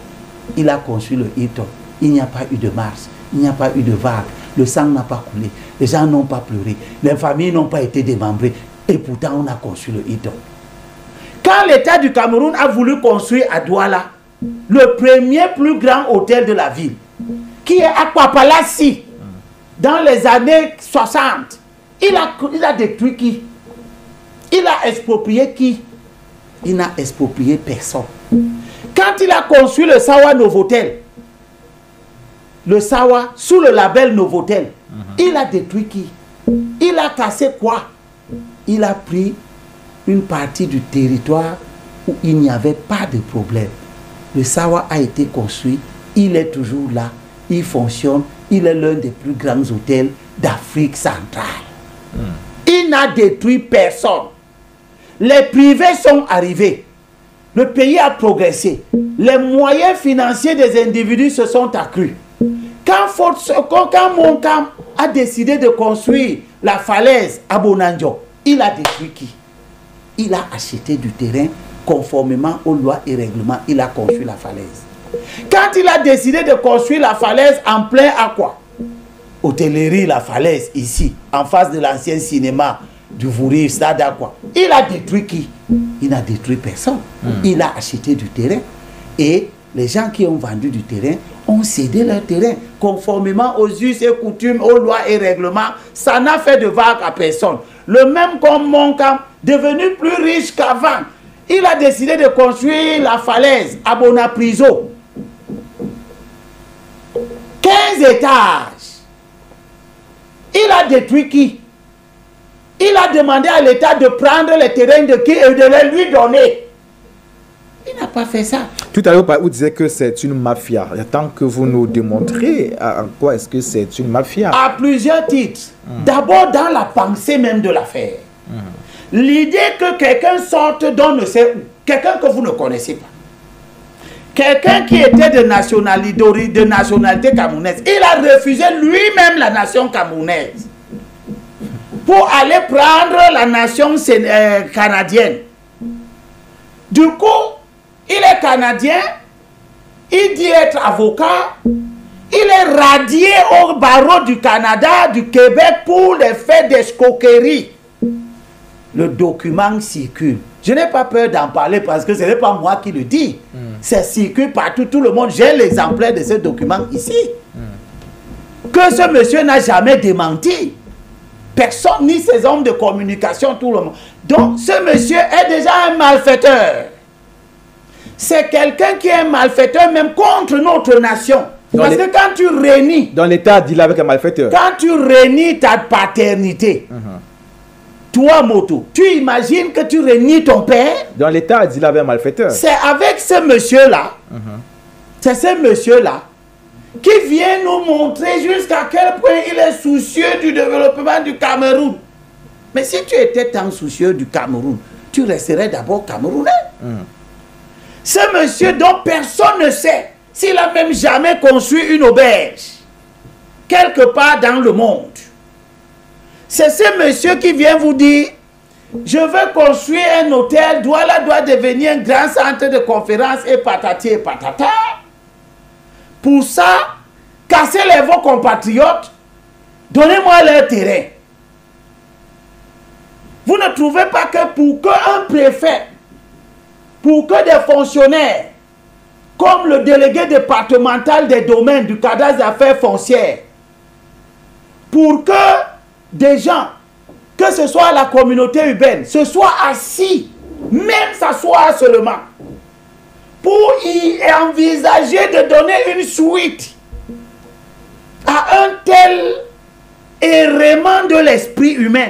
Il a construit le Hilton. Il n'y a pas eu de marche, il n'y a pas eu de vague, le sang n'a pas coulé, les gens n'ont pas pleuré, les familles n'ont pas été démembrées, et pourtant on a construit le Hilton. Quand l'État du Cameroun a voulu construire à Douala le premier plus grand hôtel de la ville, qui est Aquapalassi, dans les années 60, il a détruit qui? Il a exproprié qui? Il n'a exproprié personne. Quand il a construit le Sawa Novotel, le Sawa sous le label Novotel, il a détruit qui? Il a cassé quoi? Il a pris une partie du territoire où il n'y avait pas de problème. Le Sawa a été construit, il est toujours là, il fonctionne, il est l'un des plus grands hôtels d'Afrique centrale. Il n'a détruit personne. Les privés sont arrivés. Le pays a progressé. Les moyens financiers des individus se sont accrus. Quand Moncam a décidé de construire la falaise à Bonanjo, il a détruit qui? Il a acheté du terrain conformément aux lois et règlements. Il a construit la falaise. Quand il a décidé de construire la falaise en plein aqua, hôtellerie La Falaise, ici, en face de l'ancien cinéma du Vouri, Stade Aqua, il a détruit qui? Il n'a détruit personne. Il a acheté du terrain et les gens qui ont vendu du terrain ont cédé leur terrain conformément aux us et coutumes, aux lois et règlements. Ça n'a fait de vague à personne. Le même comme Moncam, devenu plus riche qu'avant, il a décidé de construire la falaise à Bonapriso. 15 étages. Il a détruit qui? Il a demandé à l'État de prendre les terrains de qui et de les lui donner. Il n'a pas fait ça. Tout à l'heure, vous disiez que c'est une mafia. Tant que vous nous démontrez en quoi est-ce que c'est une mafia. À plusieurs titres. D'abord dans la pensée même de l'affaire. L'idée que quelqu'un sorte d'on ne sait où. Quelqu'un que vous ne connaissez pas. Quelqu'un qui était de nationalité camerounaise. Il a refusé lui-même la nation camerounaise pour aller prendre la nation canadienne. Du coup, il est canadien, il dit être avocat, il est radié au barreau du Canada, du Québec pour les faits d'escroquerie. Le document circule. Je n'ai pas peur d'en parler parce que ce n'est pas moi qui le dis. Ça circule partout, tout le monde. J'ai l'exemplaire de ce document ici. Que ce monsieur n'a jamais démenti. Personne, ni ses hommes de communication, tout le monde. Donc, ce monsieur est déjà un malfaiteur. C'est quelqu'un qui est un malfaiteur même contre notre nation. Parce que quand tu réunis... Dans l'État, dit-il avec un malfaiteur. Quand tu réunis ta paternité, toi, Moto, tu imagines que tu réunis ton père? Dans l'État, dit-il avec un malfaiteur. C'est avec ce monsieur-là, c'est ce monsieur-là qui vient nous montrer jusqu'à quel point il est soucieux du développement du Cameroun. Mais si tu étais tant soucieux du Cameroun, tu resterais d'abord Camerounais. Ce monsieur dont personne ne sait s'il a même jamais construit une auberge quelque part dans le monde. C'est ce monsieur qui vient vous dire: je veux construire un hôtel, Douala doit devenir un grand centre de conférences et patati et patata. Pour ça, cassez-les vos compatriotes, donnez-moi leur terrain. Vous ne trouvez pas que pour qu'un préfet, pour que des fonctionnaires, comme le délégué départemental des domaines du cadastre des affaires foncières, pour que des gens, que ce soit la communauté urbaine, se soient assis, même s'asseoir seulement, pour y envisager de donner une suite à un tel errement de l'esprit humain.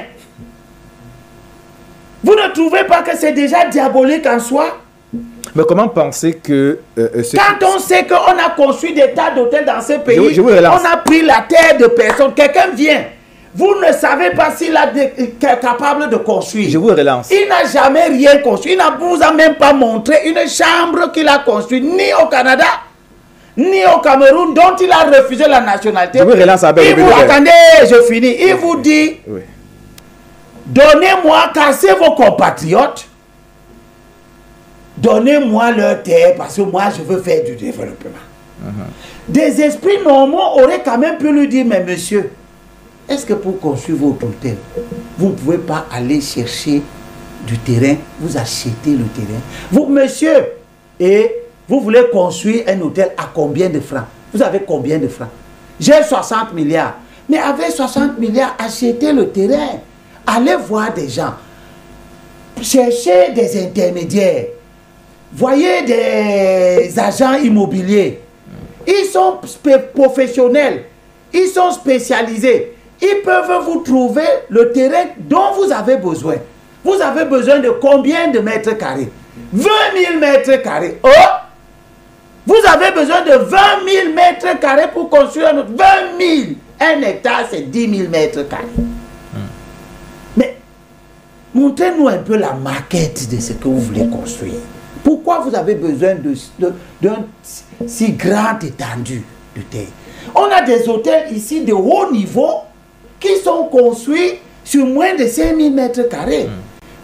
Vous ne trouvez pas que c'est déjà diabolique en soi? Mais comment penser que... quand on sait qu'on a construit des tas d'hôtels dans ce pays, je vous relance. on a pris la terre de personnes, quelqu'un vient, vous ne savez pas s'il est capable de construire. Je vous relance. Il n'a jamais rien construit, il ne vous a même pas montré une chambre qu'il a construite, ni au Canada, ni au Cameroun, dont il a refusé la nationalité. Je vous relance avec il vous, attendez, je finis. Il vous dit, donnez-moi, cassez vos compatriotes, donnez-moi leur terre parce que moi je veux faire du développement. Des esprits normaux auraient quand même pu lui dire: mais monsieur, est-ce que pour construire votre hôtel, vous ne pouvez pas aller chercher du terrain, vous achetez le terrain? Vous, monsieur, et vous voulez construire un hôtel à combien de francs? Vous avez combien de francs? J'ai 60 milliards. Mais avec 60 milliards, achetez le terrain. Allez voir des gens. Cherchez des intermédiaires. Voyez des agents immobiliers. Ils sont professionnels. Ils sont spécialisés. Ils peuvent vous trouver le terrain dont vous avez besoin. Vous avez besoin de combien de mètres carrés? 20 000 mètres carrés. Oh! Vous avez besoin de 20 000 mètres carrés pour construire un autre. 20 000. Un hectare, c'est 10 000 mètres carrés. Mais montrez-nous un peu la maquette de ce que vous voulez construire. Pourquoi vous avez besoin d'un si grand étendue de terre? On a des hôtels ici de haut niveau qui sont construits sur moins de 5 000 mètres carrés.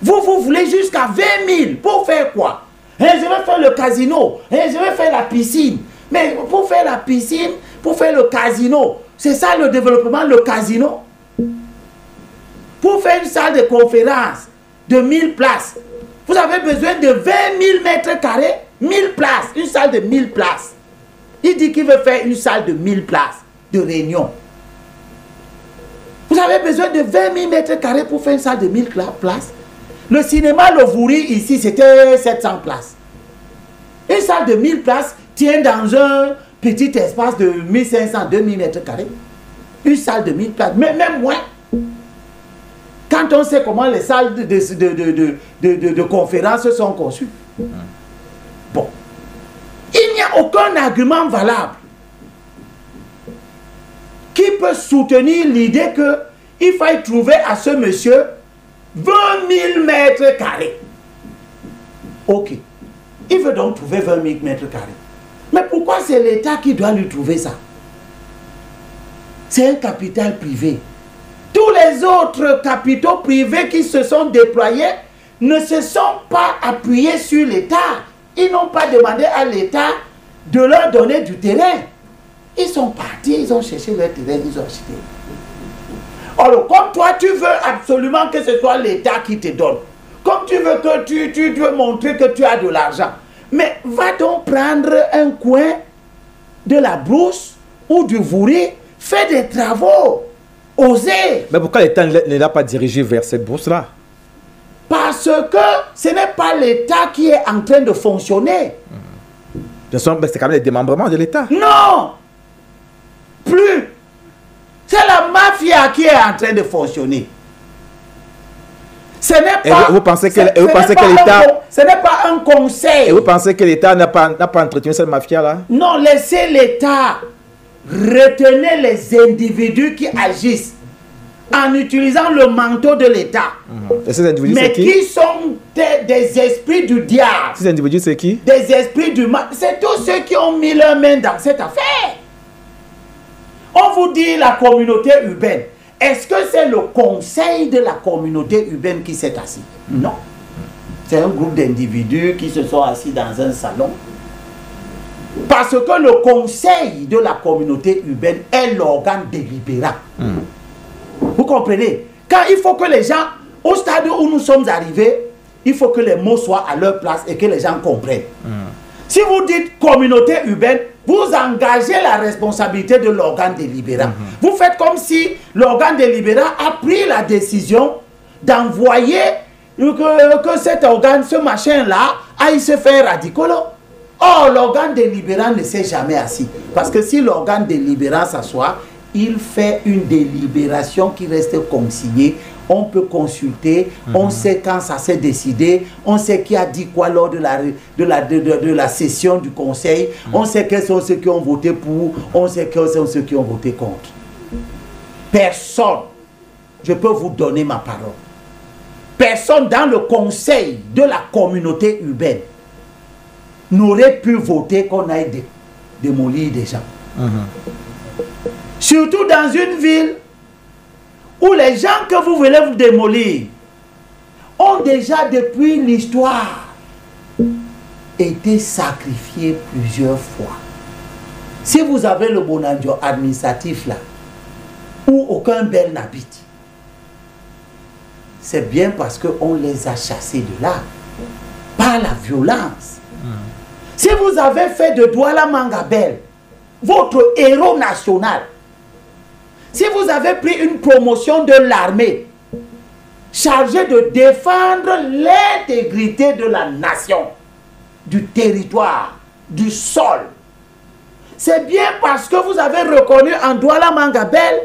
Vous voulez jusqu'à 20 000. Pour faire quoi? Je vais faire le casino. Je vais faire la piscine. Mais pour faire la piscine, pour faire le casino, c'est ça le développement, le casino? Pour faire une salle de conférence de 1000 places, vous avez besoin de 20 000 mètres carrés, 1000 places, une salle de 1000 places. Il dit qu'il veut faire une salle de 1000 places de réunion. Vous avez besoin de 20 000 mètres carrés pour faire une salle de 1000 places. Le cinéma Le Vouri, ici, c'était 700 places. Une salle de 1000 places tient dans un petit espace de 1500-2000 mètres carrés. Une salle de 1000 places, mais même moins. Quand on sait comment les salles de conférences sont conçues. Bon. Il n'y a aucun argument valable qui peut soutenir l'idée qu'il faille trouver à ce monsieur 20 000 mètres carrés. Ok. Il veut donc trouver 20 000 mètres carrés. Mais pourquoi c'est l'État qui doit lui trouver ça? C'est un capital privé. Tous les autres capitaux privés qui se sont déployés ne se sont pas appuyés sur l'État. Ils n'ont pas demandé à l'État de leur donner du terrain. Ils sont partis, ils ont cherché leur terrain, ils ont acheté. Alors, comme toi, tu veux absolument que ce soit l'État qui te donne, comme tu veux que tu veux montrer que tu as de l'argent, mais va donc prendre un coin de la brousse ou du Vouri, fais des travaux, osez. Mais pourquoi l'État ne l'a pas dirigé vers cette brousse-là? Parce que ce n'est pas l'État qui est en train de fonctionner. C'est quand même le démembrement de l'État. Non! Plus! C'est la mafia qui est en train de fonctionner. Ce n'est pas... vous pensez que l'État... Ce n'est pas un conseil. Et vous pensez que l'État n'a pas entretenu cette mafia-là? Non, laissez l'État. Retenez les individus qui agissent en utilisant le manteau de l'État. Et ces individus, mais qui sont des esprits du diable. Ces individus, c'est qui? Des esprits du mal. C'est tous ceux qui ont mis leurs mains dans cette affaire. On vous dit la communauté urbaine. Est-ce que c'est le conseil de la communauté urbaine qui s'est assis? Non. C'est un groupe d'individus qui se sont assis dans un salon. Parce que le conseil de la communauté urbaine est l'organe délibérant. Vous comprenez? Quand il faut que les gens, au stade où nous sommes arrivés, il faut que les mots soient à leur place et que les gens comprennent. Si vous dites communauté urbaine, vous engagez la responsabilité de l'organe délibérant. Vous faites comme si l'organe délibérant a pris la décision d'envoyer que cet organe, ce machin-là, aille se faire radicolo. Or, l'organe délibérant ne s'est jamais assis. Parce que si l'organe délibérant s'assoit, il fait une délibération qui reste consignée. On peut consulter, on sait quand ça s'est décidé, on sait qui a dit quoi lors de la session du conseil, on sait quels sont ceux qui ont voté pour, on sait quels sont ceux qui ont voté contre. Personne, je peux vous donner ma parole, personne dans le conseil de la communauté urbaine n'aurait pu voter qu'on aille démolir des gens. Surtout dans une ville où les gens que vous voulez vous démolir ont déjà depuis l'histoire été sacrifiés plusieurs fois. Si vous avez le bonandio administratif là, où aucun bel n'habite, c'est bien parce qu'on les a chassés de là, par la violence. Si vous avez fait de Douala Mangabel votre héros national, si vous avez pris une promotion de l'armée chargée de défendre l'intégrité de la nation, du territoire, du sol, c'est bien parce que vous avez reconnu en Douala Mangabel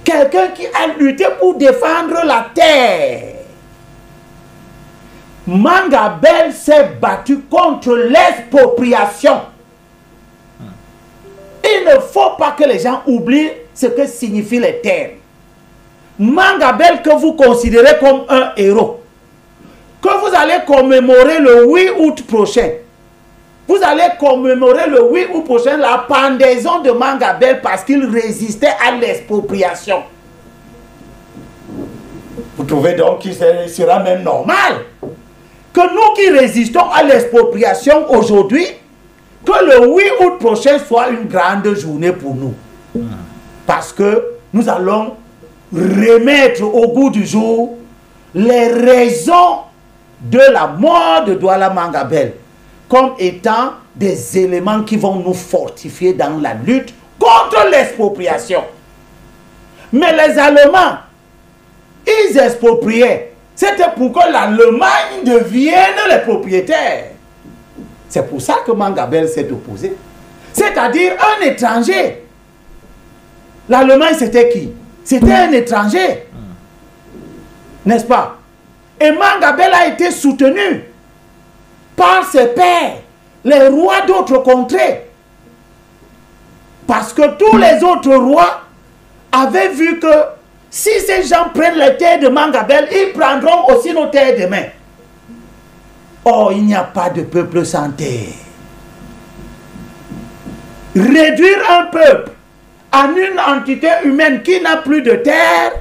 quelqu'un qui a lutté pour défendre la terre. Mangabel s'est battu contre l'expropriation. Il ne faut pas que les gens oublient ce que signifient les terres. Mangabel, que vous considérez comme un héros, que vous allez commémorer le 8 août prochain. Vous allez commémorer le 8 août prochain la pendaison de Mangabel parce qu'il résistait à l'expropriation. Vous trouvez donc qu'il sera même normal que nous qui résistons à l'expropriation aujourd'hui, que le 8 août prochain soit une grande journée pour nous. Parce que nous allons remettre au goût du jour les raisons de la mort de Douala Mangabel. comme étant des éléments qui vont nous fortifier dans la lutte contre l'expropriation. Mais les Allemands, ils expropriaient. C'était pour que l'Allemagne devienne les propriétaires. C'est pour ça que Mangabel s'est opposé. C'est-à-dire un étranger. L'Allemagne, c'était qui? C'était un étranger. N'est-ce pas? Et Mangabel a été soutenu par ses pairs, les rois d'autres contrées. Parce que tous les autres rois avaient vu que si ces gens prennent les terres de Mangabel, ils prendront aussi nos terres demain. Or, il n'y a pas de peuple sans terre. Réduire un peuple en une entité humaine qui n'a plus de terre,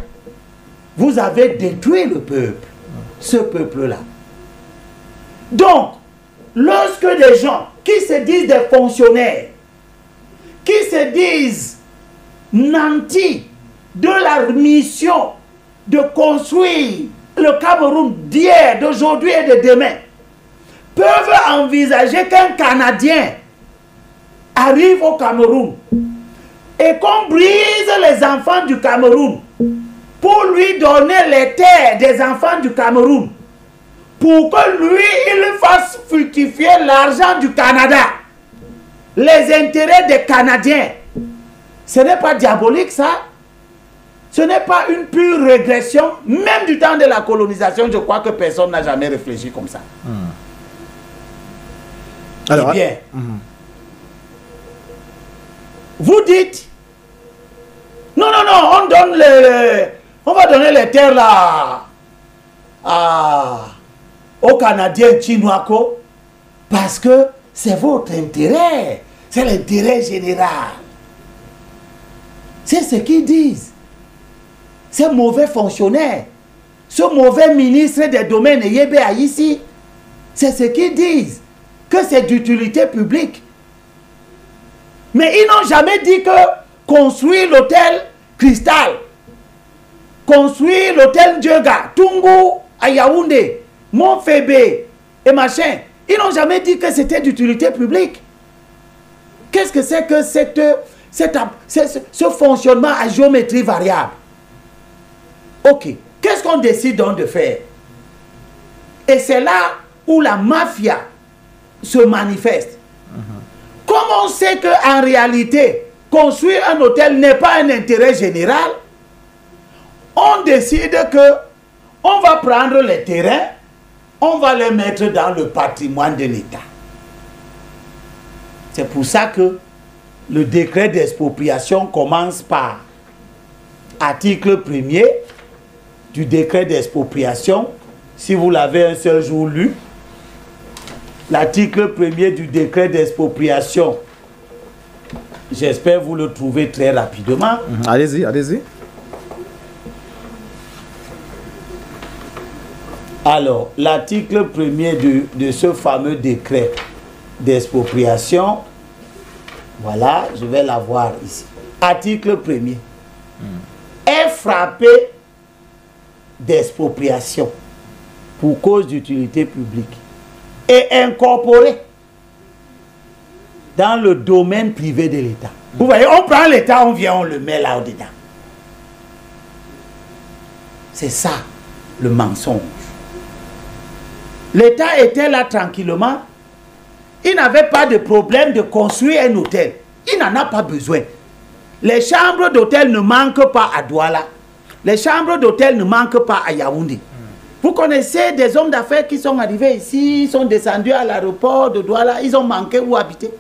vous avez détruit le peuple, ce peuple-là. Donc, lorsque des gens qui se disent des fonctionnaires, qui se disent nantis de la mission de construire le Cameroun d'hier, d'aujourd'hui et de demain, peuvent envisager qu'un Canadien arrive au Cameroun et qu'on brise les enfants du Cameroun pour lui donner les terres des enfants du Cameroun, pour que lui, il fasse fructifier l'argent du Canada, les intérêts des Canadiens. Ce n'est pas diabolique, ça? Ce n'est pas une pure régression, même du temps de la colonisation. Je crois que personne n'a jamais réfléchi comme ça. Alors, eh bien, vous dites, non, non, non, on va donner les terres là aux Canadiens Chinoako parce que c'est votre intérêt, c'est l'intérêt général. C'est ce qu'ils disent. Ces mauvais fonctionnaires, ce mauvais ministre des domaines Yébé ici, c'est ce qu'ils disent, que c'est d'utilité publique. Mais ils n'ont jamais dit que construire l'hôtel Cristal, construire l'hôtel Djega, Tungu, à Yaoundé, Montfébé et machin, ils n'ont jamais dit que c'était d'utilité publique. Qu'est-ce que c'est que ce fonctionnement à géométrie variable? Ok, qu'est-ce qu'on décide donc de faire? Et c'est là où la mafia se manifeste. Comme on sait qu'en réalité, construire un hôtel n'est pas un intérêt général, on décide que on va prendre les terrains, on va les mettre dans le patrimoine de l'État. C'est pour ça que le décret d'expropriation commence par article 1er du décret d'expropriation. Si vous l'avez un seul jour lu, l'article 1er du décret d'expropriation, j'espère vous le trouver très rapidement. Allez-y, allez-y. Alors, l'article 1er de ce fameux décret d'expropriation, voilà, je vais l'avoir ici. Article 1er. Est frappé d'expropriation pour cause d'utilité publique et incorporé dans le domaine privé de l'État. Vous voyez, on prend l'État, on vient, on le met là-dedans. C'est ça, le mensonge. L'État était là tranquillement. Il n'avait pas de problème de construire un hôtel. Il n'en a pas besoin. Les chambres d'hôtel ne manquent pas à Douala. Les chambres d'hôtel ne manquent pas à Yaoundé. Vous connaissez des hommes d'affaires qui sont arrivés ici, ils sont descendus à l'aéroport de Douala, ils ont manqué où habiter.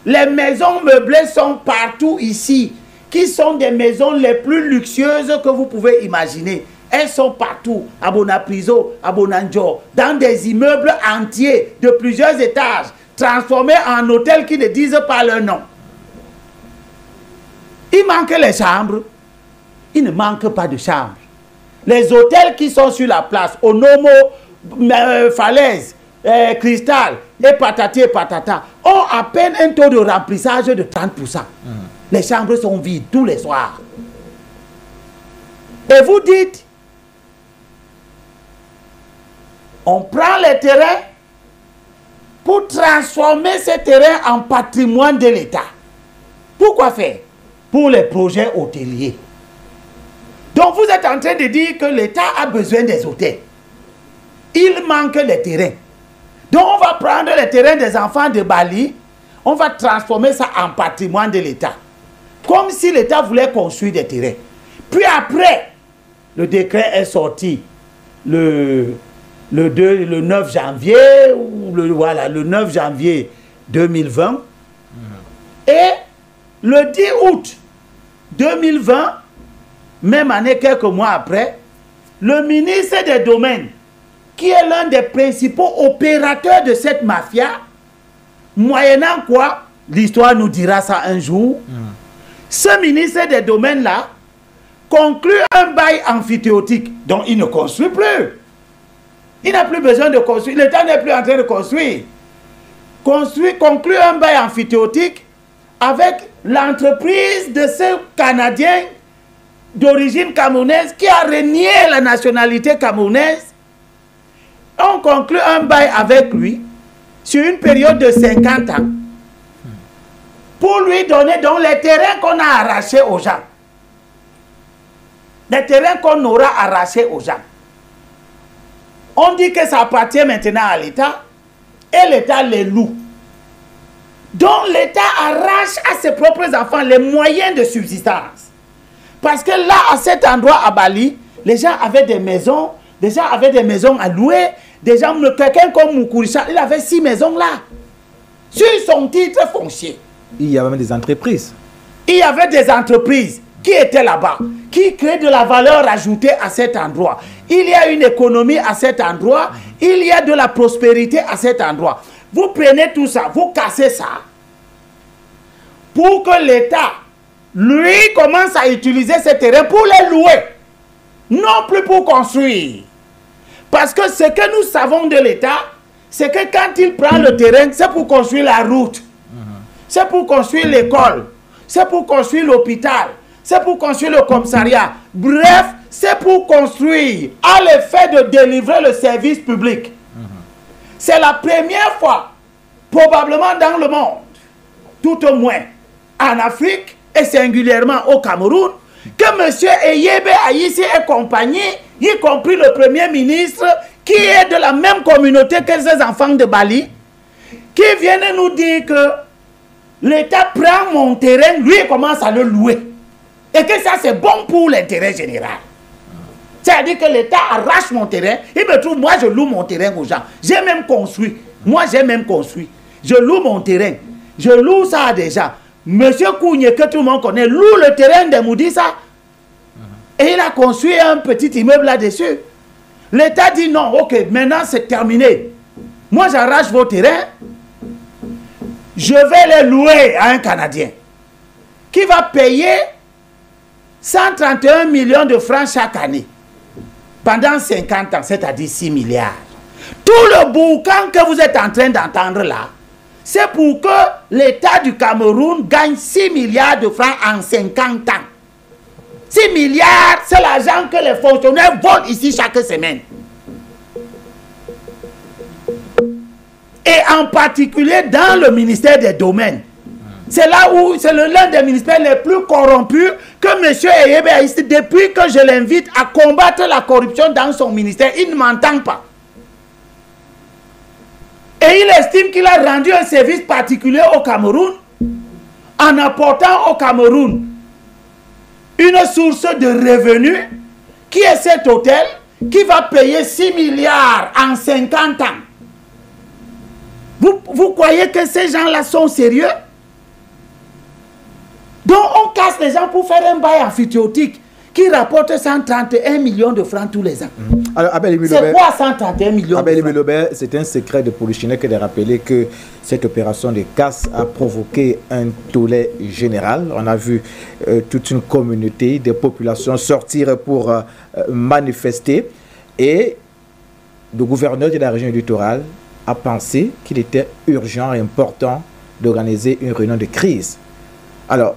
Les maisons meublées sont partout ici, qui sont des maisons les plus luxueuses que vous pouvez imaginer. Elles sont partout, à Bonapriso, à Bonanjo, dans des immeubles entiers de plusieurs étages, transformés en hôtels qui ne disent pas leur nom. Il manque les chambres. Il ne manque pas de chambres. Les hôtels qui sont sur la place, Onomo, Falaise, Cristal, et patati et patata, ont à peine un taux de remplissage de 30%. Les chambres sont vides tous les soirs. Et vous dites, on prend les terrains pour transformer ces terrains en patrimoine de l'État. Pourquoi faire? Pour les projets hôteliers. Donc vous êtes en train de dire que l'État a besoin des hôtels. Il manque des terrains. Donc on va prendre les terrains des enfants de Bali, on va transformer ça en patrimoine de l'État. Comme si l'État voulait construire des terrains. Puis après, le décret est sorti le 9 janvier, ou le 9 janvier 2020. Et le 10 août 2020, même année, quelques mois après, le ministre des Domaines, qui est l'un des principaux opérateurs de cette mafia, moyennant quoi, l'histoire nous dira ça un jour, ce ministre des Domaines-là conclut un bail amphithéotique, dont il ne construit plus. Il n'a plus besoin de construire, l'État n'est plus en train de construire. Conclut un bail amphithéotique avec l'entreprise de ce Canadien d'origine camerounaise qui a renié la nationalité camerounaise. On conclut un bail avec lui sur une période de 50 ans pour lui donner donc les terrains qu'on a arrachés aux gens. Les terrains qu'on aura arrachés aux gens. On dit que ça appartient maintenant à l'État et l'État les loue. Donc l'État arrache à ses propres enfants les moyens de subsistance. Parce que là, à cet endroit à Bali, les gens avaient des maisons, à louer. Quelqu'un comme Moukourissa, il avait 6 maisons là, sur son titre foncier. Il y avait même des entreprises. Il y avait des entreprises qui étaient là-bas, qui créaient de la valeur ajoutée à cet endroit. Il y a une économie à cet endroit, il y a de la prospérité à cet endroit. Vous prenez tout ça, vous cassez ça, pour que l'État, lui, commence à utiliser ces terrains pour les louer, non plus pour construire. Parce que ce que nous savons de l'État, c'est que quand il prend le terrain, c'est pour construire la route, c'est pour construire l'école, c'est pour construire l'hôpital, c'est pour construire le commissariat. Bref, c'est pour construire à l'effet de délivrer le service public. C'est la première fois, probablement dans le monde, tout au moins en Afrique et singulièrement au Cameroun, que M. Eyebe Ayissi et compagnie, y compris le Premier ministre, qui est de la même communauté que ces enfants de Bali, qui viennent nous dire que l'État prend mon terrain, lui il commence à le louer. Et que ça c'est bon pour l'intérêt général. C'est-à-dire que l'État arrache mon terrain, il me trouve, moi je loue mon terrain aux gens. J'ai même construit. Moi j'ai même construit. Je loue mon terrain. Je loue ça à des gens. Monsieur Kougné, que tout le monde connaît, loue le terrain de Moudissa. Et il a construit un petit immeuble là-dessus. L'État dit non, ok, maintenant c'est terminé. Moi j'arrache vos terrains. Je vais les louer à un Canadien qui va payer 131 millions de francs chaque année pendant 50 ans, c'est-à-dire 6 milliards. Tout le boucan que vous êtes en train d'entendre là, c'est pour que l'État du Cameroun gagne 6 milliards de francs en 50 ans. 6 milliards, c'est l'argent que les fonctionnaires volent ici chaque semaine. Et en particulier dans le ministère des Domaines. C'est là où c'est l'un des ministères les plus corrompus que M. Eyebe Ayissi, depuis que je l'invite à combattre la corruption dans son ministère, il ne m'entend pas. Et il estime qu'il a rendu un service particulier au Cameroun en apportant au Cameroun une source de revenus qui est cet hôtel qui va payer 6 milliards en 50 ans. Vous croyez que ces gens-là sont sérieux? Donc on casse les gens pour faire un bail amphithéotique qui rapporte 131 millions de francs tous les ans. Alors, c'est quoi 131 millions de francs? C'est un secret de Polichinelle que de rappeler que cette opération de casse a provoqué un tollé général. On a vu toute une communauté de populations sortir pour manifester. Et le gouverneur de la région littorale a pensé qu'il était urgent et important d'organiser une réunion de crise. Alors,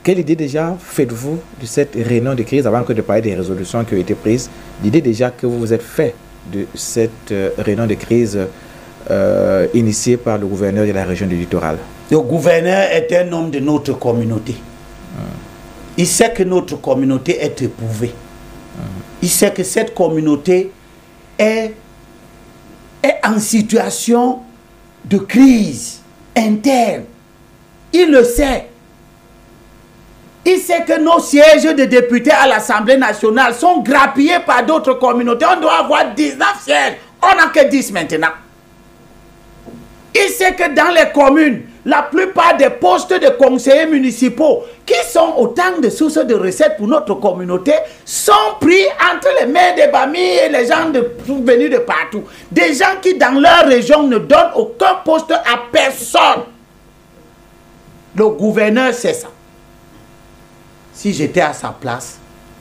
quelle idée déjà faites-vous de cette réunion de crise avant que de parler des résolutions qui ont été prises? L'idée déjà que vous vous êtes fait de cette réunion de crise initié par le gouverneur de la région du littoral. Le gouverneur est un homme de notre communauté. Il sait que notre communauté est éprouvée. Il sait que cette communauté est en situation de crise interne. Il le sait. Il sait que nos sièges de députés à l'Assemblée nationale sont grappillés par d'autres communautés. On doit avoir 19 sièges. On n'a que 10 maintenant. Il sait que dans les communes, la plupart des postes de conseillers municipaux, qui sont autant de sources de recettes pour notre communauté, sont pris entre les mains des Bami et les gens venus de partout. Des gens qui, dans leur région, ne donnent aucun poste à personne. Le gouverneur sait ça. Si j'étais à sa place,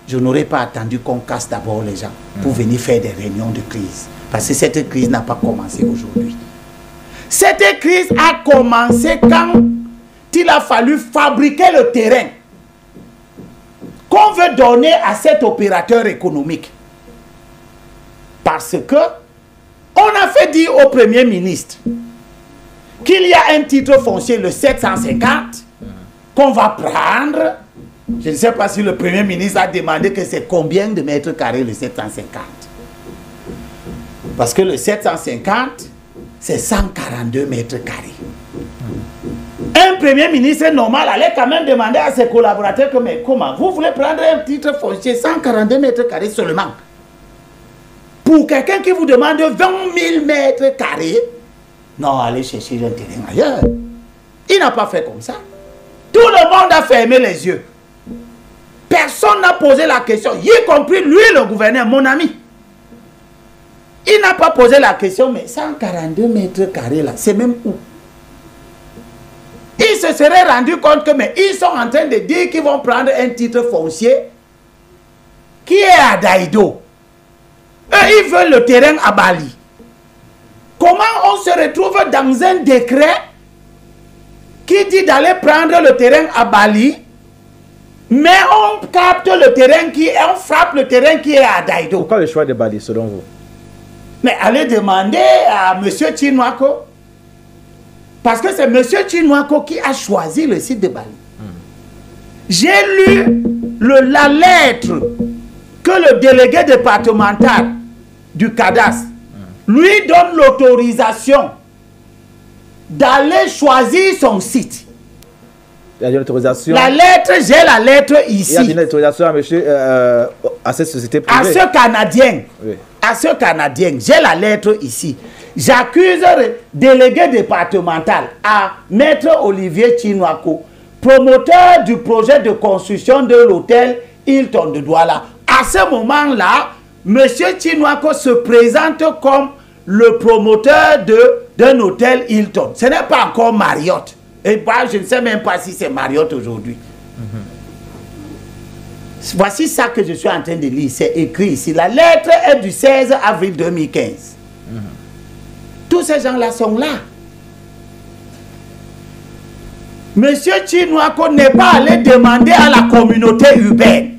je n'aurais pas attendu qu'on casse d'abord les gens pour venir faire des réunions de crise. Parce que cette crise n'a pas commencé aujourd'hui. Cette crise a commencé quand il a fallu fabriquer le terrain qu'on veut donner à cet opérateur économique. Parce que on a fait dire au Premier ministre qu'il y a un titre foncier, le 750, qu'on va prendre. Je ne sais pas si le Premier ministre a demandé que c'est combien de mètres carrés le 750. Parce que le 750, c'est 142 mètres carrés. Un Premier ministre normal allait quand même demander à ses collaborateurs que, mais comment, vous voulez prendre un titre foncier 142 mètres carrés seulement pour quelqu'un qui vous demande 20 000 mètres carrés? Non, allez chercher un terrain ailleurs. Il n'a pas fait comme ça. Tout le monde a fermé les yeux. Personne n'a posé la question, y compris lui, le gouverneur, mon ami. Il n'a pas posé la question, mais 142 mètres carrés là, c'est même où? Il se serait rendu compte que, mais ils sont en train de dire qu'ils vont prendre un titre foncier qui est à Daïdo. Eux, ils veulent le terrain à Bali. Comment on se retrouve dans un décret qui dit d'aller prendre le terrain à Bali, mais on capte le terrain on frappe le terrain qui est à Daïdo? Pourquoi le choix de Bali, selon vous? Mais allez demander à M. Chinwako. Parce que c'est M. Chinwako qui a choisi le site de Bali. J'ai lu la lettre que le délégué départemental du cadastre lui donne l'autorisation d'aller choisir son site. Il y a une autorisation. La lettre, j'ai la lettre ici. Il y a une autorisation à cette société privée. À ce Canadien. Oui. À ce Canadien, j'ai la lettre ici. J'accuse le délégué départemental à Maître Olivier Chinwako, promoteur du projet de construction de l'hôtel Hilton de Douala. À ce moment-là, M. Chinwako se présente comme le promoteur d'un hôtel Hilton. Ce n'est pas encore Marriott. Et bah, je ne sais même pas si c'est Marriott aujourd'hui. Voici ça que je suis en train de lire. C'est écrit ici. La lettre est du 16 avril 2015. Tous ces gens-là sont là. Monsieur Chinwako n'est pas allé demander à la communauté urbaine.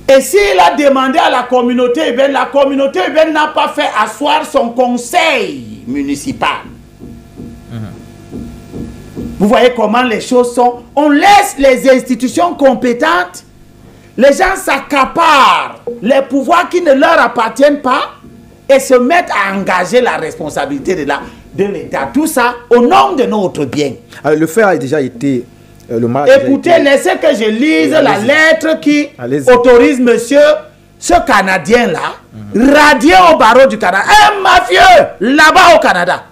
Et s'il a demandé à la communauté urbaine n'a pas fait asseoir son conseil municipal. Vous voyez comment les choses sont. On laisse les institutions compétentes, les gens s'accaparent les pouvoirs qui ne leur appartiennent pas et se mettent à engager la responsabilité de l'État. Tout ça au nom de notre bien. Alors, le fait a déjà été... Écoutez, laissez que je lise la lettre qui autorise monsieur, ce Canadien-là, radié au barreau du Canada. Un mafieux là-bas au Canada.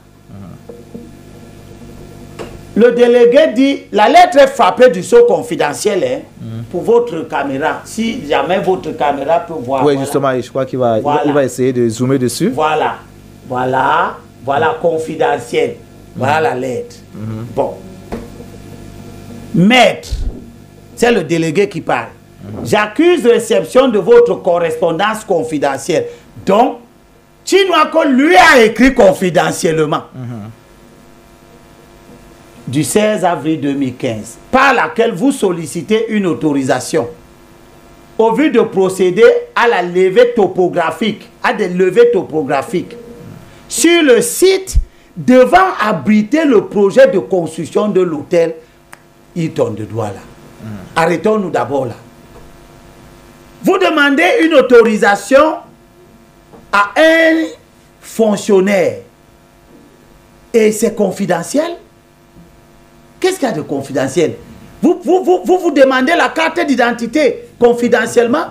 Le délégué dit, la lettre est frappée du sceau confidentiel pour votre caméra. Si jamais votre caméra peut voir. Oui, voilà. Justement, je crois qu'il va, voilà. il va essayer de zoomer dessus. Voilà, confidentiel. Voilà la lettre. Bon. Maître, c'est le délégué qui parle. J'accuse réception de votre correspondance confidentielle. Donc, Chinwako lui a écrit confidentiellement. Du 16 avril 2015, par laquelle vous sollicitez une autorisation au vu de procéder à la levée topographique, à des levées topographiques sur le site devant abriter le projet de construction de l'hôtel Hilton de Douala. Arrêtons-nous d'abord là. Vous demandez une autorisation à un fonctionnaire et c'est confidentiel. Qu'est-ce qu'il y a de confidentiel? Vous demandez la carte d'identité confidentiellement.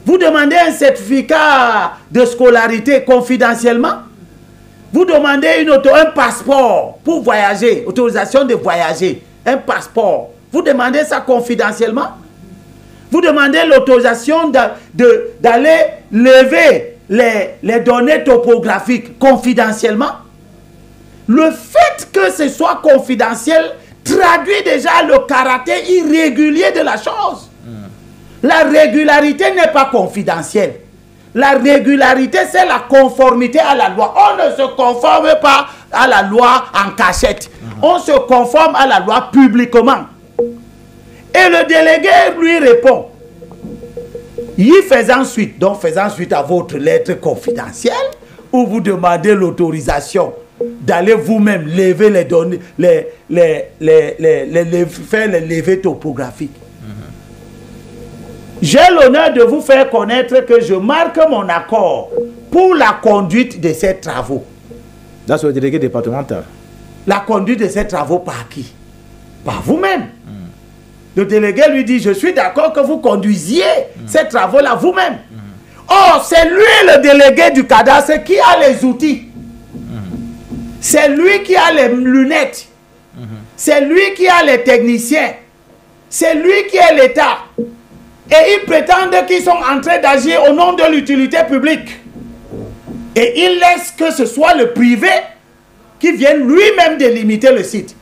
Vous demandez un certificat de scolarité confidentiellement. Vous demandez un passeport pour voyager, autorisation de voyager, un passeport. Vous demandez ça confidentiellement. Vous demandez l'autorisation d'aller lever les données topographiques confidentiellement. Le fait que ce soit confidentiel traduit déjà le caractère irrégulier de la chose. La régularité n'est pas confidentielle. La régularité, c'est la conformité à la loi. On ne se conforme pas à la loi en cachette. On se conforme à la loi publiquement. Et le délégué lui répond. Y faisant suite, donc faisant suite à votre lettre confidentielle, où vous demandez l'autorisation d'aller vous-même lever les données, faire les levées topographiques. J'ai l'honneur de vous faire connaître que je marque mon accord pour la conduite de ces travaux. Là, c'est le délégué départemental. La conduite de ces travaux par qui? Par vous-même. Le délégué lui dit, je suis d'accord que vous conduisiez ces travaux-là vous-même. Or, c'est lui le délégué du cadastre qui a les outils. C'est lui qui a les lunettes. C'est lui qui a les techniciens. C'est lui qui est l'État. Et ils prétendent qu'ils sont en train d'agir au nom de l'utilité publique. Et ils laissent que ce soit le privé qui vienne lui-même délimiter le site.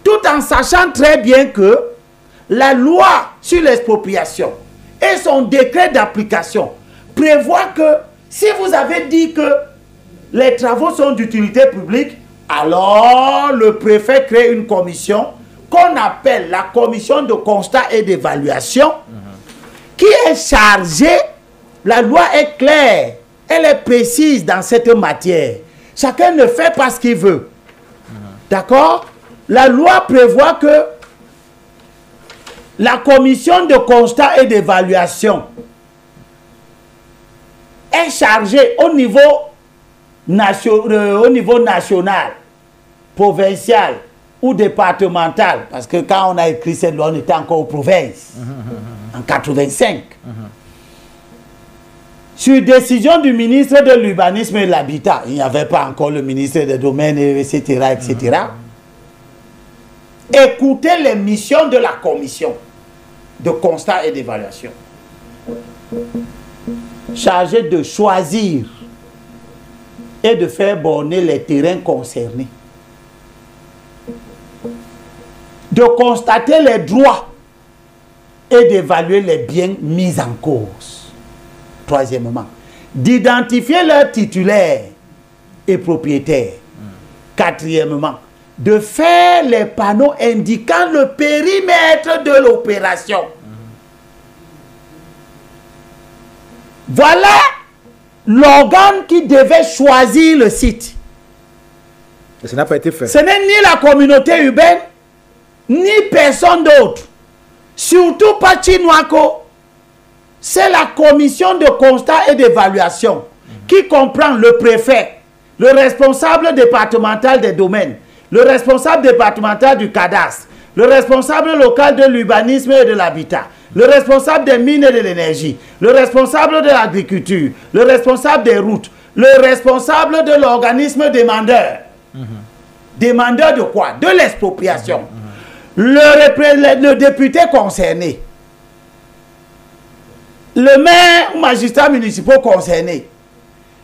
Tout en sachant très bien que la loi sur l'expropriation et son décret d'application prévoit que si vous avez dit que les travaux sont d'utilité publique, alors le préfet crée une commission qu'on appelle la commission de constat et d'évaluation qui est chargée, la loi est claire, elle est précise dans cette matière. Chacun ne fait pas ce qu'il veut. D'accord? La loi prévoit que la commission de constat et d'évaluation est chargée au niveau national, provincial ou départemental. Parce que quand on a écrit cette loi, on était encore aux provinces. En 85. Sur décision du ministre de l'Urbanisme et de l'Habitat, il n'y avait pas encore le ministre des Domaines, etc., etc. Écoutez les missions de la commission de constat et d'évaluation. Chargée de choisir et de faire borner les terrains concernés. De constater les droits et d'évaluer les biens mis en cause. Troisièmement, d'identifier leurs titulaires et propriétaires. Quatrièmement, de faire les panneaux indiquant le périmètre de l'opération. Voilà l'organe qui devait choisir le site. Et ça n'a pas été fait. Ce n'est ni la communauté urbaine, ni personne d'autre. Surtout pas Chinoako. C'est la commission de constat et d'évaluation qui comprend le préfet, le responsable départemental des domaines, le responsable départemental du cadastre, le responsable local de l'urbanisme et de l'habitat, le responsable des mines et de l'énergie, le responsable de l'agriculture, le responsable des routes, le responsable de l'organisme demandeur. Demandeur de quoi? De l'expropriation. Le député concerné, le maire ou magistrat municipal concerné,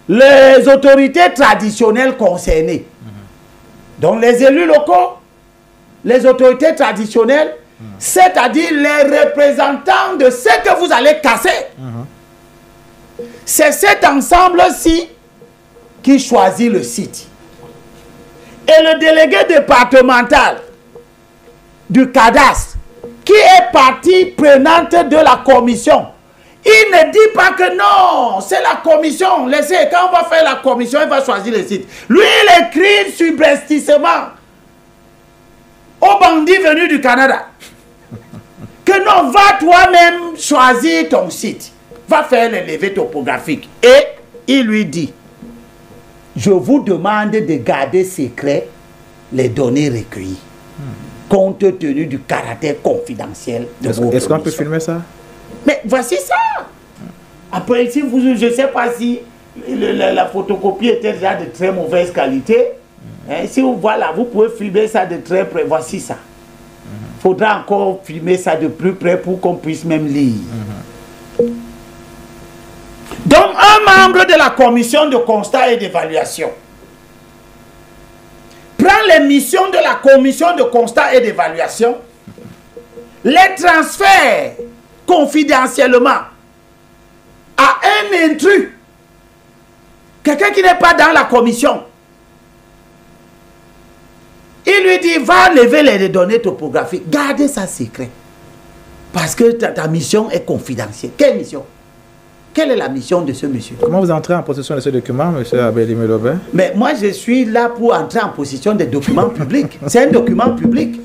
les autorités traditionnelles concernées, donc les élus locaux, les autorités traditionnelles, c'est-à-dire les représentants de ce que vous allez casser. C'est cet ensemble-ci qui choisit le site. Et le délégué départemental du cadastre, qui est partie prenante de la commission, Il ne dit pas que non, c'est la commission. Laissez, quand on va faire la commission, il va choisir le site. Lui, il écrit subrepticement aux bandits venus du Canada que non, va toi-même choisir ton site. Va faire les levées topographiques. Et il lui dit, je vous demande de garder secret les données recueillies, compte tenu du caractère confidentiel de votre Est-ce qu'on peut mission. filmer ça? Mais voici ça. Après, si vous, je ne sais pas si la photocopie était déjà de très mauvaise qualité. Hein, si vous voilà, vous pouvez filmer ça de très près. Voici ça. Il faudra encore filmer ça de plus près pour qu'on puisse même lire. Donc, un membre de la commission de constat et d'évaluation prend les missions de la commission de constat et d'évaluation, les transfère confidentiellement à un intrus, quelqu'un qui n'est pas dans la commission. Il lui dit, va lever les données topographiques, gardez ça secret. Parce que ta mission est confidentielle. Quelle mission? Quelle est la mission de ce monsieur? Comment vous entrez en possession de ce document, M. Abel Lobin? Mais moi, je suis là pour entrer en possession des documents publics. C'est un document public.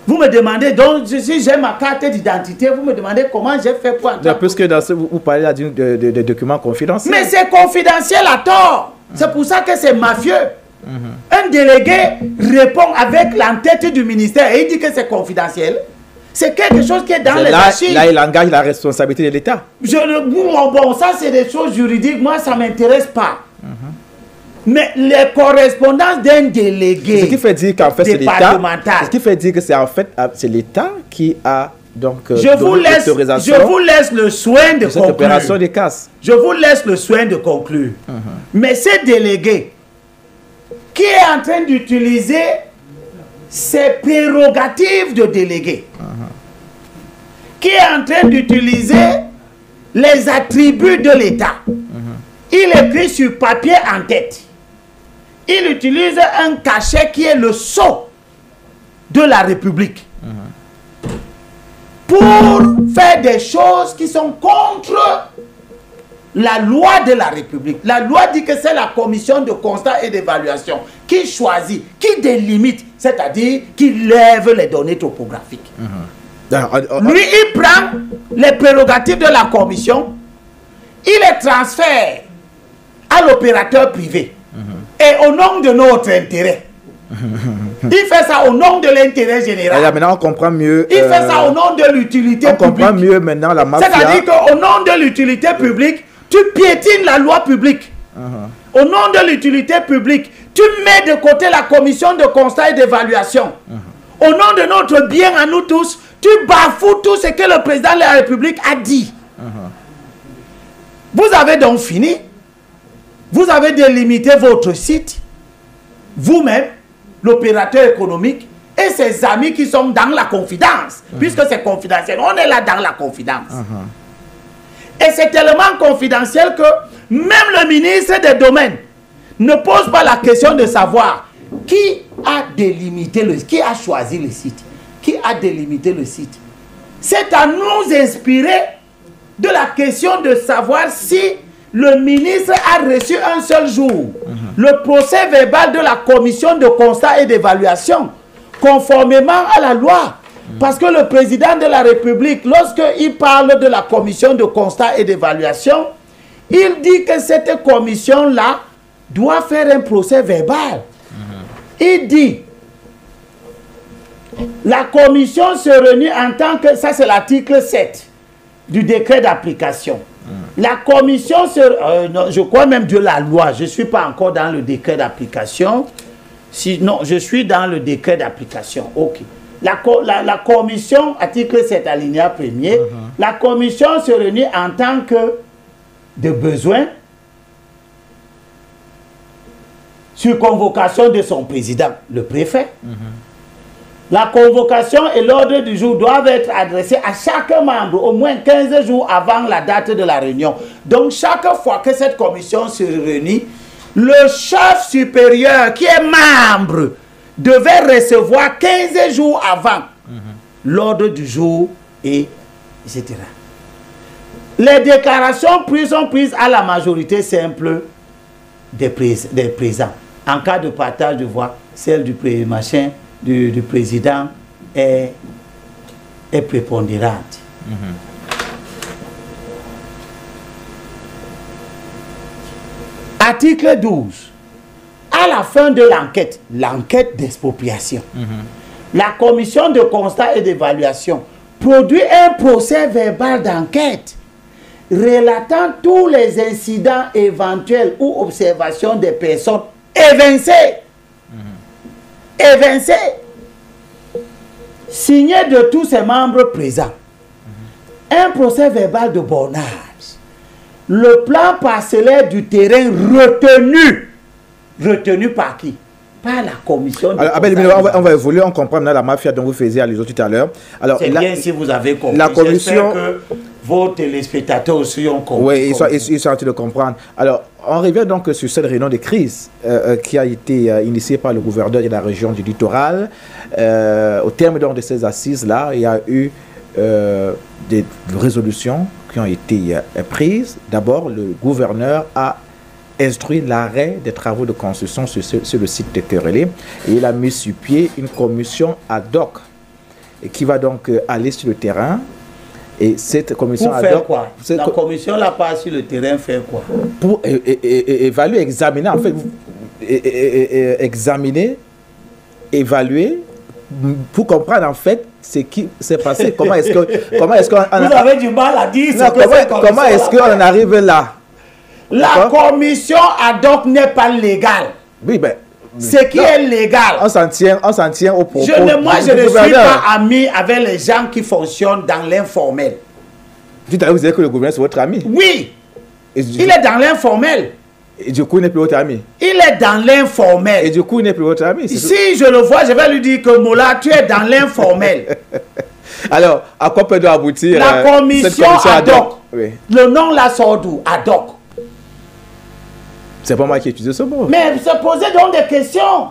Vous me demandez, donc, si j'ai ma carte d'identité, vous me demandez comment j'ai fait pour entrer. Puisque dans ce, vous parlez là de documents confidentiels. Mais c'est confidentiel à tort. C'est pour ça que c'est mafieux. Un délégué répond avec l'entête du ministère et il dit que c'est confidentiel. C'est quelque chose qui est dans les archives. Là, il engage la responsabilité de l'État. Bon, ça, c'est des choses juridiques. Moi, ça ne m'intéresse pas. Mais les correspondances d'un délégué. Ce qui fait dire qu'en fait, c'est l'État. Ce qui fait dire que c'est en fait c'est l'État qui a donc je vous laisse le soin de cette conclure. Opération des casses. Je vous laisse le soin de conclure. Mais ces délégués qui est en train d'utiliser ses prérogatives de délégué, qui est en train d'utiliser les attributs de l'État. Il écrit sur papier en tête. Il utilise un cachet qui est le sceau de la République pour faire des choses qui sont contre la loi de la République. La loi dit que c'est la commission de constat et d'évaluation qui choisit, qui délimite, c'est-à-dire qui lève les données topographiques. Lui, il prend les prérogatives de la commission, il les transfère à l'opérateur privé. Et au nom de notre intérêt. Il fait ça au nom de l'intérêt général. Alors, maintenant, on comprend mieux. Il fait ça au nom de l'utilité publique. On comprend mieux maintenant la mafia. C'est-à-dire qu'au nom de l'utilité publique, tu piétines la loi publique. Au nom de l'utilité publique, tu mets de côté la commission de constat et d'évaluation. Au nom de notre bien à nous tous, tu bafoues tout ce que le président de la République a dit. Vous avez donc fini. Vous avez délimité votre site, vous-même, l'opérateur économique, et ses amis qui sont dans la confidence, puisque c'est confidentiel. On est là dans la confidence. Et c'est tellement confidentiel que même le ministre des Domaines ne pose pas la question de savoir qui a délimité qui a choisi le site, qui a délimité le site. C'est à nous inspirer de la question de savoir si le ministre a reçu un seul jour le procès verbal de la commission de constat et d'évaluation conformément à la loi. Parce que le président de la République, lorsqu'il parle de la commission de constat et d'évaluation, il dit que cette commission-là doit faire un procès verbal. Il dit, la commission se réunit en tant que, ça c'est l'article 7 du décret d'application. La commission non, je crois même de la loi, je ne suis pas encore dans le décret d'application. Non, je suis dans le décret d'application. Ok. La commission, article 7 alinéa 1er, la commission se réunit en tant que de besoin sur convocation de son président, le préfet. La convocation et l'ordre du jour doivent être adressés à chaque membre au moins 15 jours avant la date de la réunion. Donc, chaque fois que cette commission se réunit, le chef supérieur qui est membre devait recevoir 15 jours avant l'ordre du jour, et etc. Les déclarations prises sont prises à la majorité simple des présents. En cas de partage de voix, celle du président est prépondérante. Article 12. À la fin de l'enquête d'expropriation, la commission de constat et d'évaluation produit un procès verbal d'enquête relatant tous les incidents éventuels ou observations des personnes évincées. Signé de tous ses membres présents. Un procès verbal de bornage. Le plan parcellaire du terrain retenu par qui? Par la commission. Alors, on va évoluer, on comprend maintenant la mafia dont vous faisiez allusion tout à l'heure. C'est bien si vous avez compris. La commission... que vos téléspectateurs aussi ont compris. Oui, ils sont en train de comprendre. Alors, on revient donc sur cette réunion de crise qui a été initiée par le gouverneur de la région du littoral. Au terme donc de ces assises-là, il y a eu des résolutions qui ont été prises. D'abord, le gouverneur a instruit l'arrêt des travaux de construction sur le site de Querélé et il a mis sur pied une commission ad hoc qui va donc aller sur le terrain. Et cette commission pour faire quoi? La commission là part sur le terrain faire quoi? Pour évaluer, examiner, en fait, examiner, évaluer, pour comprendre en fait ce qui s'est passé. Comment est-ce qu'on vous avez du mal à dire comment est-ce qu'on en arrive là? La commission ad hoc n'est pas légale. Oui, ben. Ce qui est légal. On s'en tient au propos. Moi, je ne suis pas ami avec les gens qui fonctionnent dans l'informel. Vous avez que le gouverneur c'est votre ami? Oui. Il est dans l'informel. Et du coup, il n'est plus votre ami? Il est dans l'informel. Et du coup, il n'est plus votre ami? Si je le vois, je vais lui dire que Mola, tu es dans l'informel. Alors, à quoi peut aboutir la commission ad hoc? Oui. Le nom là sort d'où? Ad hoc. C'est pas moi qui ai utilisé ce mot. Mais se poser donc des questions.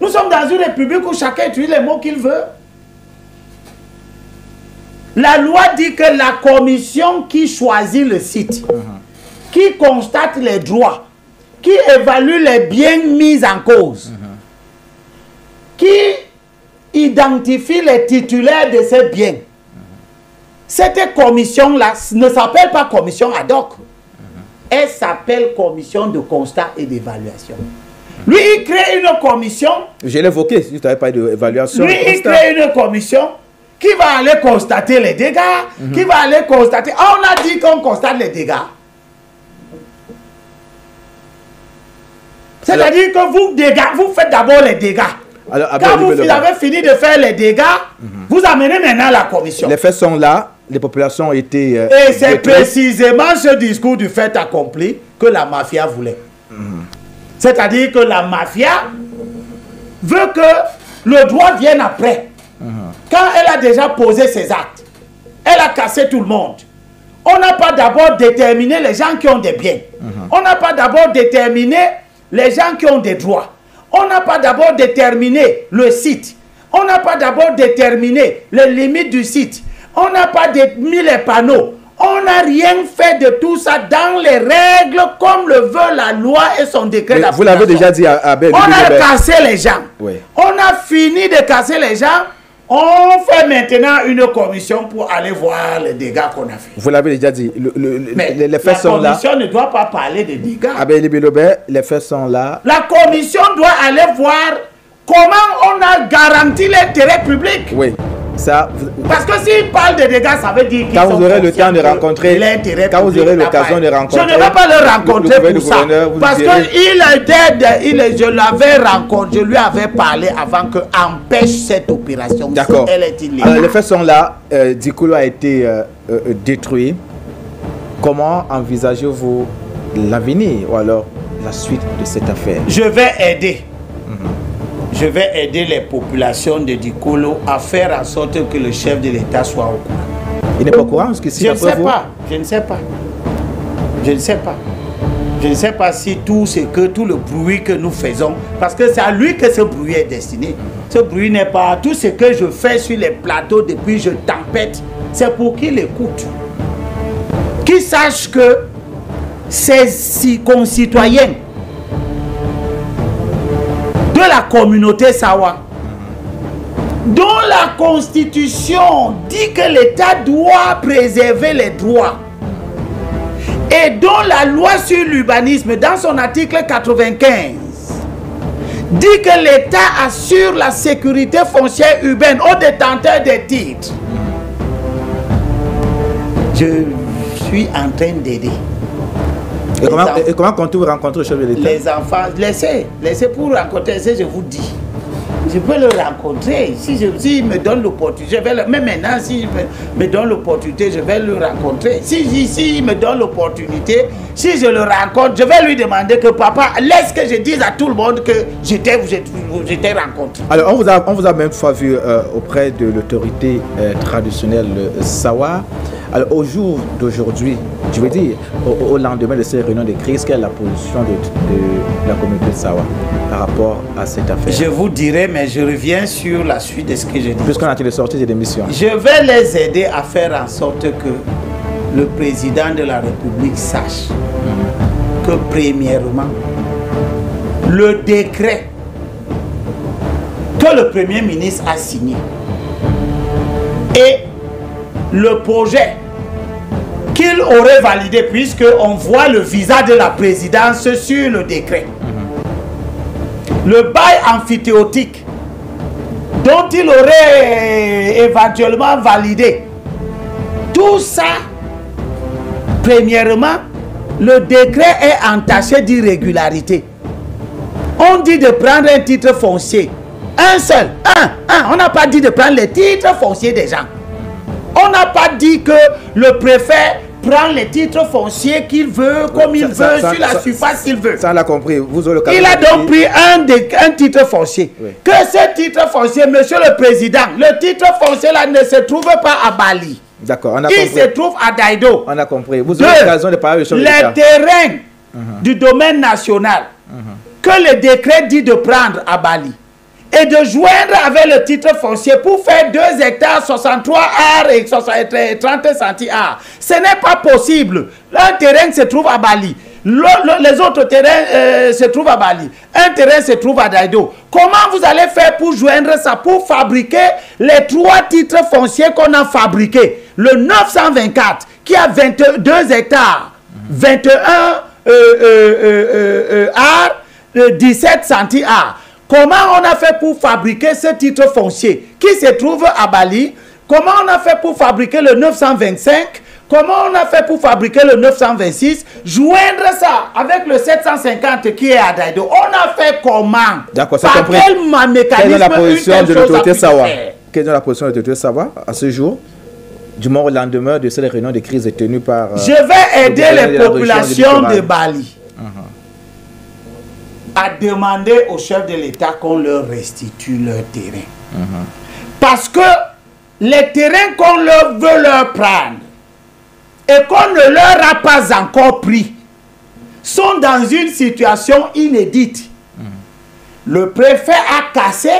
Nous sommes dans une république où chacun utilise les mots qu'il veut. La loi dit que la commission qui choisit le site, qui constate les droits, qui évalue les biens mis en cause, qui identifie les titulaires de ces biens, cette commission-là ne s'appelle pas commission ad hoc. Elle s'appelle commission de constat et d'évaluation. Lui, il crée une commission. Je l'ai évoqué, si tu n'avais pas d'évaluation. Lui, il crée une commission qui va aller constater les dégâts, qui va aller constater. On a dit qu'on constate les dégâts. C'est-à-dire que vous faites d'abord les dégâts. Alors, quand vous avez fini de faire les dégâts, vous amenez maintenant la commission. Les faits sont là. Les populations ont été... et c'est précisément ce discours du fait accompli que la mafia voulait. C'est-à-dire que la mafia veut que le droit vienne après. Quand elle a déjà posé ses actes, elle a cassé tout le monde. On n'a pas d'abord déterminé les gens qui ont des biens. On n'a pas d'abord déterminé les gens qui ont des droits. On n'a pas d'abord déterminé le site. On n'a pas d'abord déterminé les limites du site. On n'a pas mis les panneaux. On n'a rien fait de tout ça dans les règles comme le veut la loi et son décret d'application. Vous l'avez déjà dit à Abel. On a cassé les gens. Oui. On a fini de casser les gens. On fait maintenant une commission pour aller voir les dégâts qu'on a fait. Vous l'avez déjà dit. Mais les faits sont là. La commission ne doit pas parler de dégâts. Abel Bilobert, les faits sont là. La commission doit aller voir comment on a garanti l'intérêt public. Oui. Ça, parce que s'il parle de dégâts, ça veut dire qu'ils quand vous aurez le temps de rencontrer l'intérêt. Quand vous aurez l'occasion de rencontrer, je ne vais pas le rencontrer pour ça. Parce que je l'avais rencontré, je lui avais parlé avant que empêche cette opération. D'accord. Elle est illégale. Alors, les faits sont là. Dikolo a été détruit. Comment envisagez-vous l'avenir ou alors la suite de cette affaire? Je vais aider. Je vais aider les populations de Dikolo à faire en sorte que le chef de l'État soit au courant. Il n'est pas au courant parce que si je ne sais pas. Je ne sais pas. Je ne sais pas. Je ne sais pas si tout le bruit que nous faisons, parce que c'est à lui que ce bruit est destiné. Ce bruit n'est pas tout ce que je fais sur les plateaux depuis que je tempête. C'est pour qu'il écoute. qui sache que ses concitoyens de la communauté Sawa, dont la Constitution dit que l'État doit préserver les droits, et dont la loi sur l'urbanisme, dans son article 95, dit que l'État assure la sécurité foncière urbaine aux détenteurs des titres. Je suis en train d'aider. Et comment comptez-vous rencontrer le chef de l'État? Les enfants, laissez pour rencontrer, je vous dis. Je peux le rencontrer. Si me donne l'opportunité, même maintenant, si me donne l'opportunité, je vais le rencontrer. Si me donne l'opportunité, si je le rencontre, je vais lui demander que papa, laisse que je dise à tout le monde que j'étais rencontré. Alors, on vous a même fois vu auprès de l'autorité traditionnelle Sawa. Alors, au jour d'aujourd'hui, je veux dire, au lendemain de ces réunions de crise, quelle est la position de la communauté de Sawa par rapport à cette affaire? Je vous dirai, mais je reviens sur la suite de ce que je dis. Puisqu'on a été sorti de l'émission. Je vais les aider à faire en sorte que le président de la République sache que, premièrement, le décret que le Premier ministre a signé et le projet qu'il aurait validé, puisqu'on voit le visa de la présidence sur le décret. Le bail amphithéotique dont il aurait éventuellement validé. Tout ça, premièrement, le décret est entaché d'irrégularité. On dit de prendre un titre foncier. Un seul, on n'a pas dit de prendre les titres fonciers des gens. On n'a pas dit que le préfet prend les titres fonciers qu'il veut, comme il veut, sur la surface qu'il veut. Ça, on l'a compris. Vous aurez il a donc pris un titre foncier. Oui. Que ce titre foncier, monsieur le président, le titre foncier là ne se trouve pas à Bali. D'accord, on a compris. Il se trouve à Daïdo. On a compris. Vous aurez l'occasion de parler de les terrains du domaine national que le décret dit de prendre à Bali et de joindre avec le titre foncier pour faire 2 hectares, 63 arts et 30 centi-arts. Ce n'est pas possible. Un terrain se trouve à Bali. Les autres terrains se trouvent à Bali. Un terrain se trouve à Daïdo. Comment vous allez faire pour joindre ça, pour fabriquer les 3 titres fonciers qu'on a fabriqués? Le 924 qui a 22 hectares, 21 arts, 17 centi-arts. Comment on a fait pour fabriquer ce titre foncier qui se trouve à Bali? Comment on a fait pour fabriquer le 925? Comment on a fait pour fabriquer le 926? Joindre ça avec le 750 qui est à Daïdo. On a fait comment? D'accord, ça compris. Quel mécanisme? Quelle est la position de l'autorité Sawa? Quelle est la position de l'autorité Sawa à ce jour? Du moins au lendemain de cette réunion de crise tenue par... Je vais aider les populations de Bali à demander au chef de l'État qu'on leur restitue leur terrain. Parce que les terrains qu'on veut leur prendre et qu'on ne leur a pas encore pris sont dans une situation inédite. Le préfet a cassé.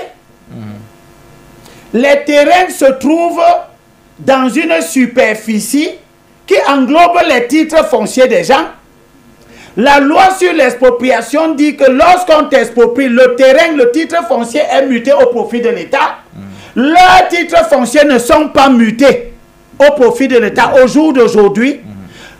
Les terrains se trouvent dans une superficie qui englobe les titres fonciers des gens. La loi sur l'expropriation dit que lorsqu'on t'exproprie le terrain, le titre foncier est muté au profit de l'État. Leurs titres fonciers ne sont pas mutés au profit de l'État. Au jour d'aujourd'hui,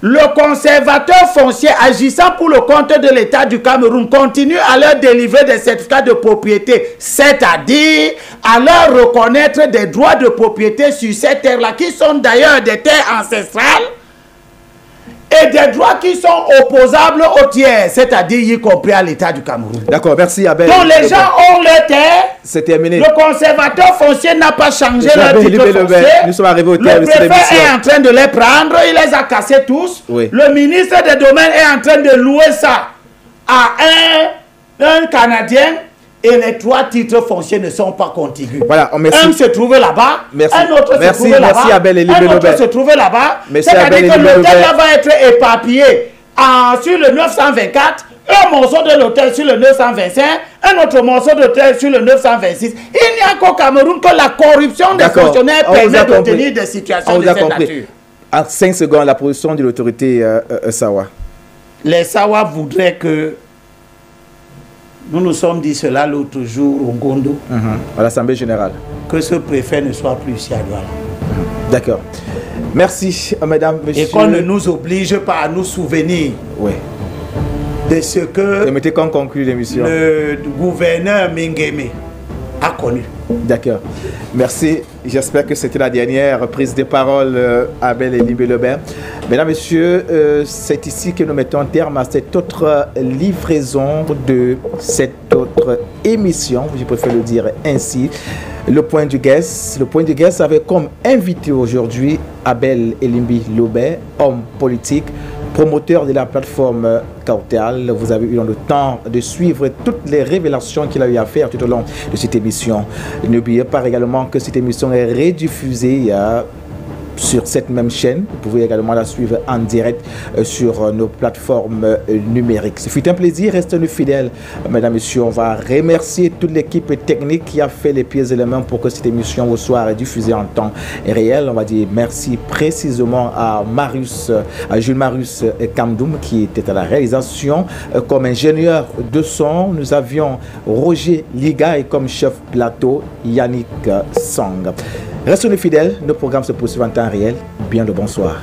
le conservateur foncier agissant pour le compte de l'État du Cameroun continue à leur délivrer des certificats de propriété, c'est-à-dire à leur reconnaître des droits de propriété sur ces terres-là, qui sont d'ailleurs des terres ancestrales, et des droits qui sont opposables aux tiers, c'est-à-dire y compris à l'État du Cameroun. D'accord, merci Abel. Donc les gens ont leur terre. C'est terminé. Le conservateur foncier n'a pas changé leur titre foncier. Nous sommes arrivés au terme de cette émission. Le préfet est en train de les prendre, il les a cassés tous. Oui. Le ministre des Domaines est en train de louer ça à un Canadien. Et les 3 titres fonciers ne sont pas contigus. Voilà, un se trouvait là-bas, un autre se trouvait là-bas, un autre se trouvait là-bas. C'est-à-dire que l'hôtel va être éparpillé sur le 924, un morceau de l'hôtel sur le 925, un autre morceau d'hôtel sur le 926. Il n'y a qu'au Cameroun que la corruption des fonctionnaires permet d'obtenir des situations de cette nature. En 5 secondes, la position de l'autorité Sawa. Les Sawa voudraient que... Nous nous sommes dit cela l'autre jour au Ngondo. À l'Assemblée générale. Que ce préfet ne soit plus ici à Douala. D'accord. Merci, mesdames, messieurs. Et qu'on ne nous oblige pas à nous souvenir de ce que permettez qu'on conclue l'émission. Le gouverneur Mingeme a connu. D'accord. Merci. J'espère que c'était la dernière prise de parole Abel et Limbé Lebert. Mesdames, messieurs, c'est ici que nous mettons terme à cette autre livraison de cette autre émission, je préfère le dire ainsi. Le point du guest. Le point du guest avait comme invité aujourd'hui Abel Elimbi Lebert, homme politique, promoteur de la plateforme Kautal. Vous avez eu le temps de suivre toutes les révélations qu'il a eu à faire tout au long de cette émission. N'oubliez pas également que cette émission est rediffusée sur cette même chaîne. Vous pouvez également la suivre en direct sur nos plateformes numériques. Ce fut un plaisir, restez-nous fidèles. Mesdames, Messieurs, on va remercier toute l'équipe technique qui a fait les pieds et les mains pour que cette émission vous soit diffusée en temps réel. On va dire merci précisément à Jules Marius Kamdoum qui était à la réalisation. Comme ingénieur de son, nous avions Roger Liga et comme chef plateau, Yannick Song. Restez fidèles, nos programmes se poursuivent en temps réel. Bien le bonsoir.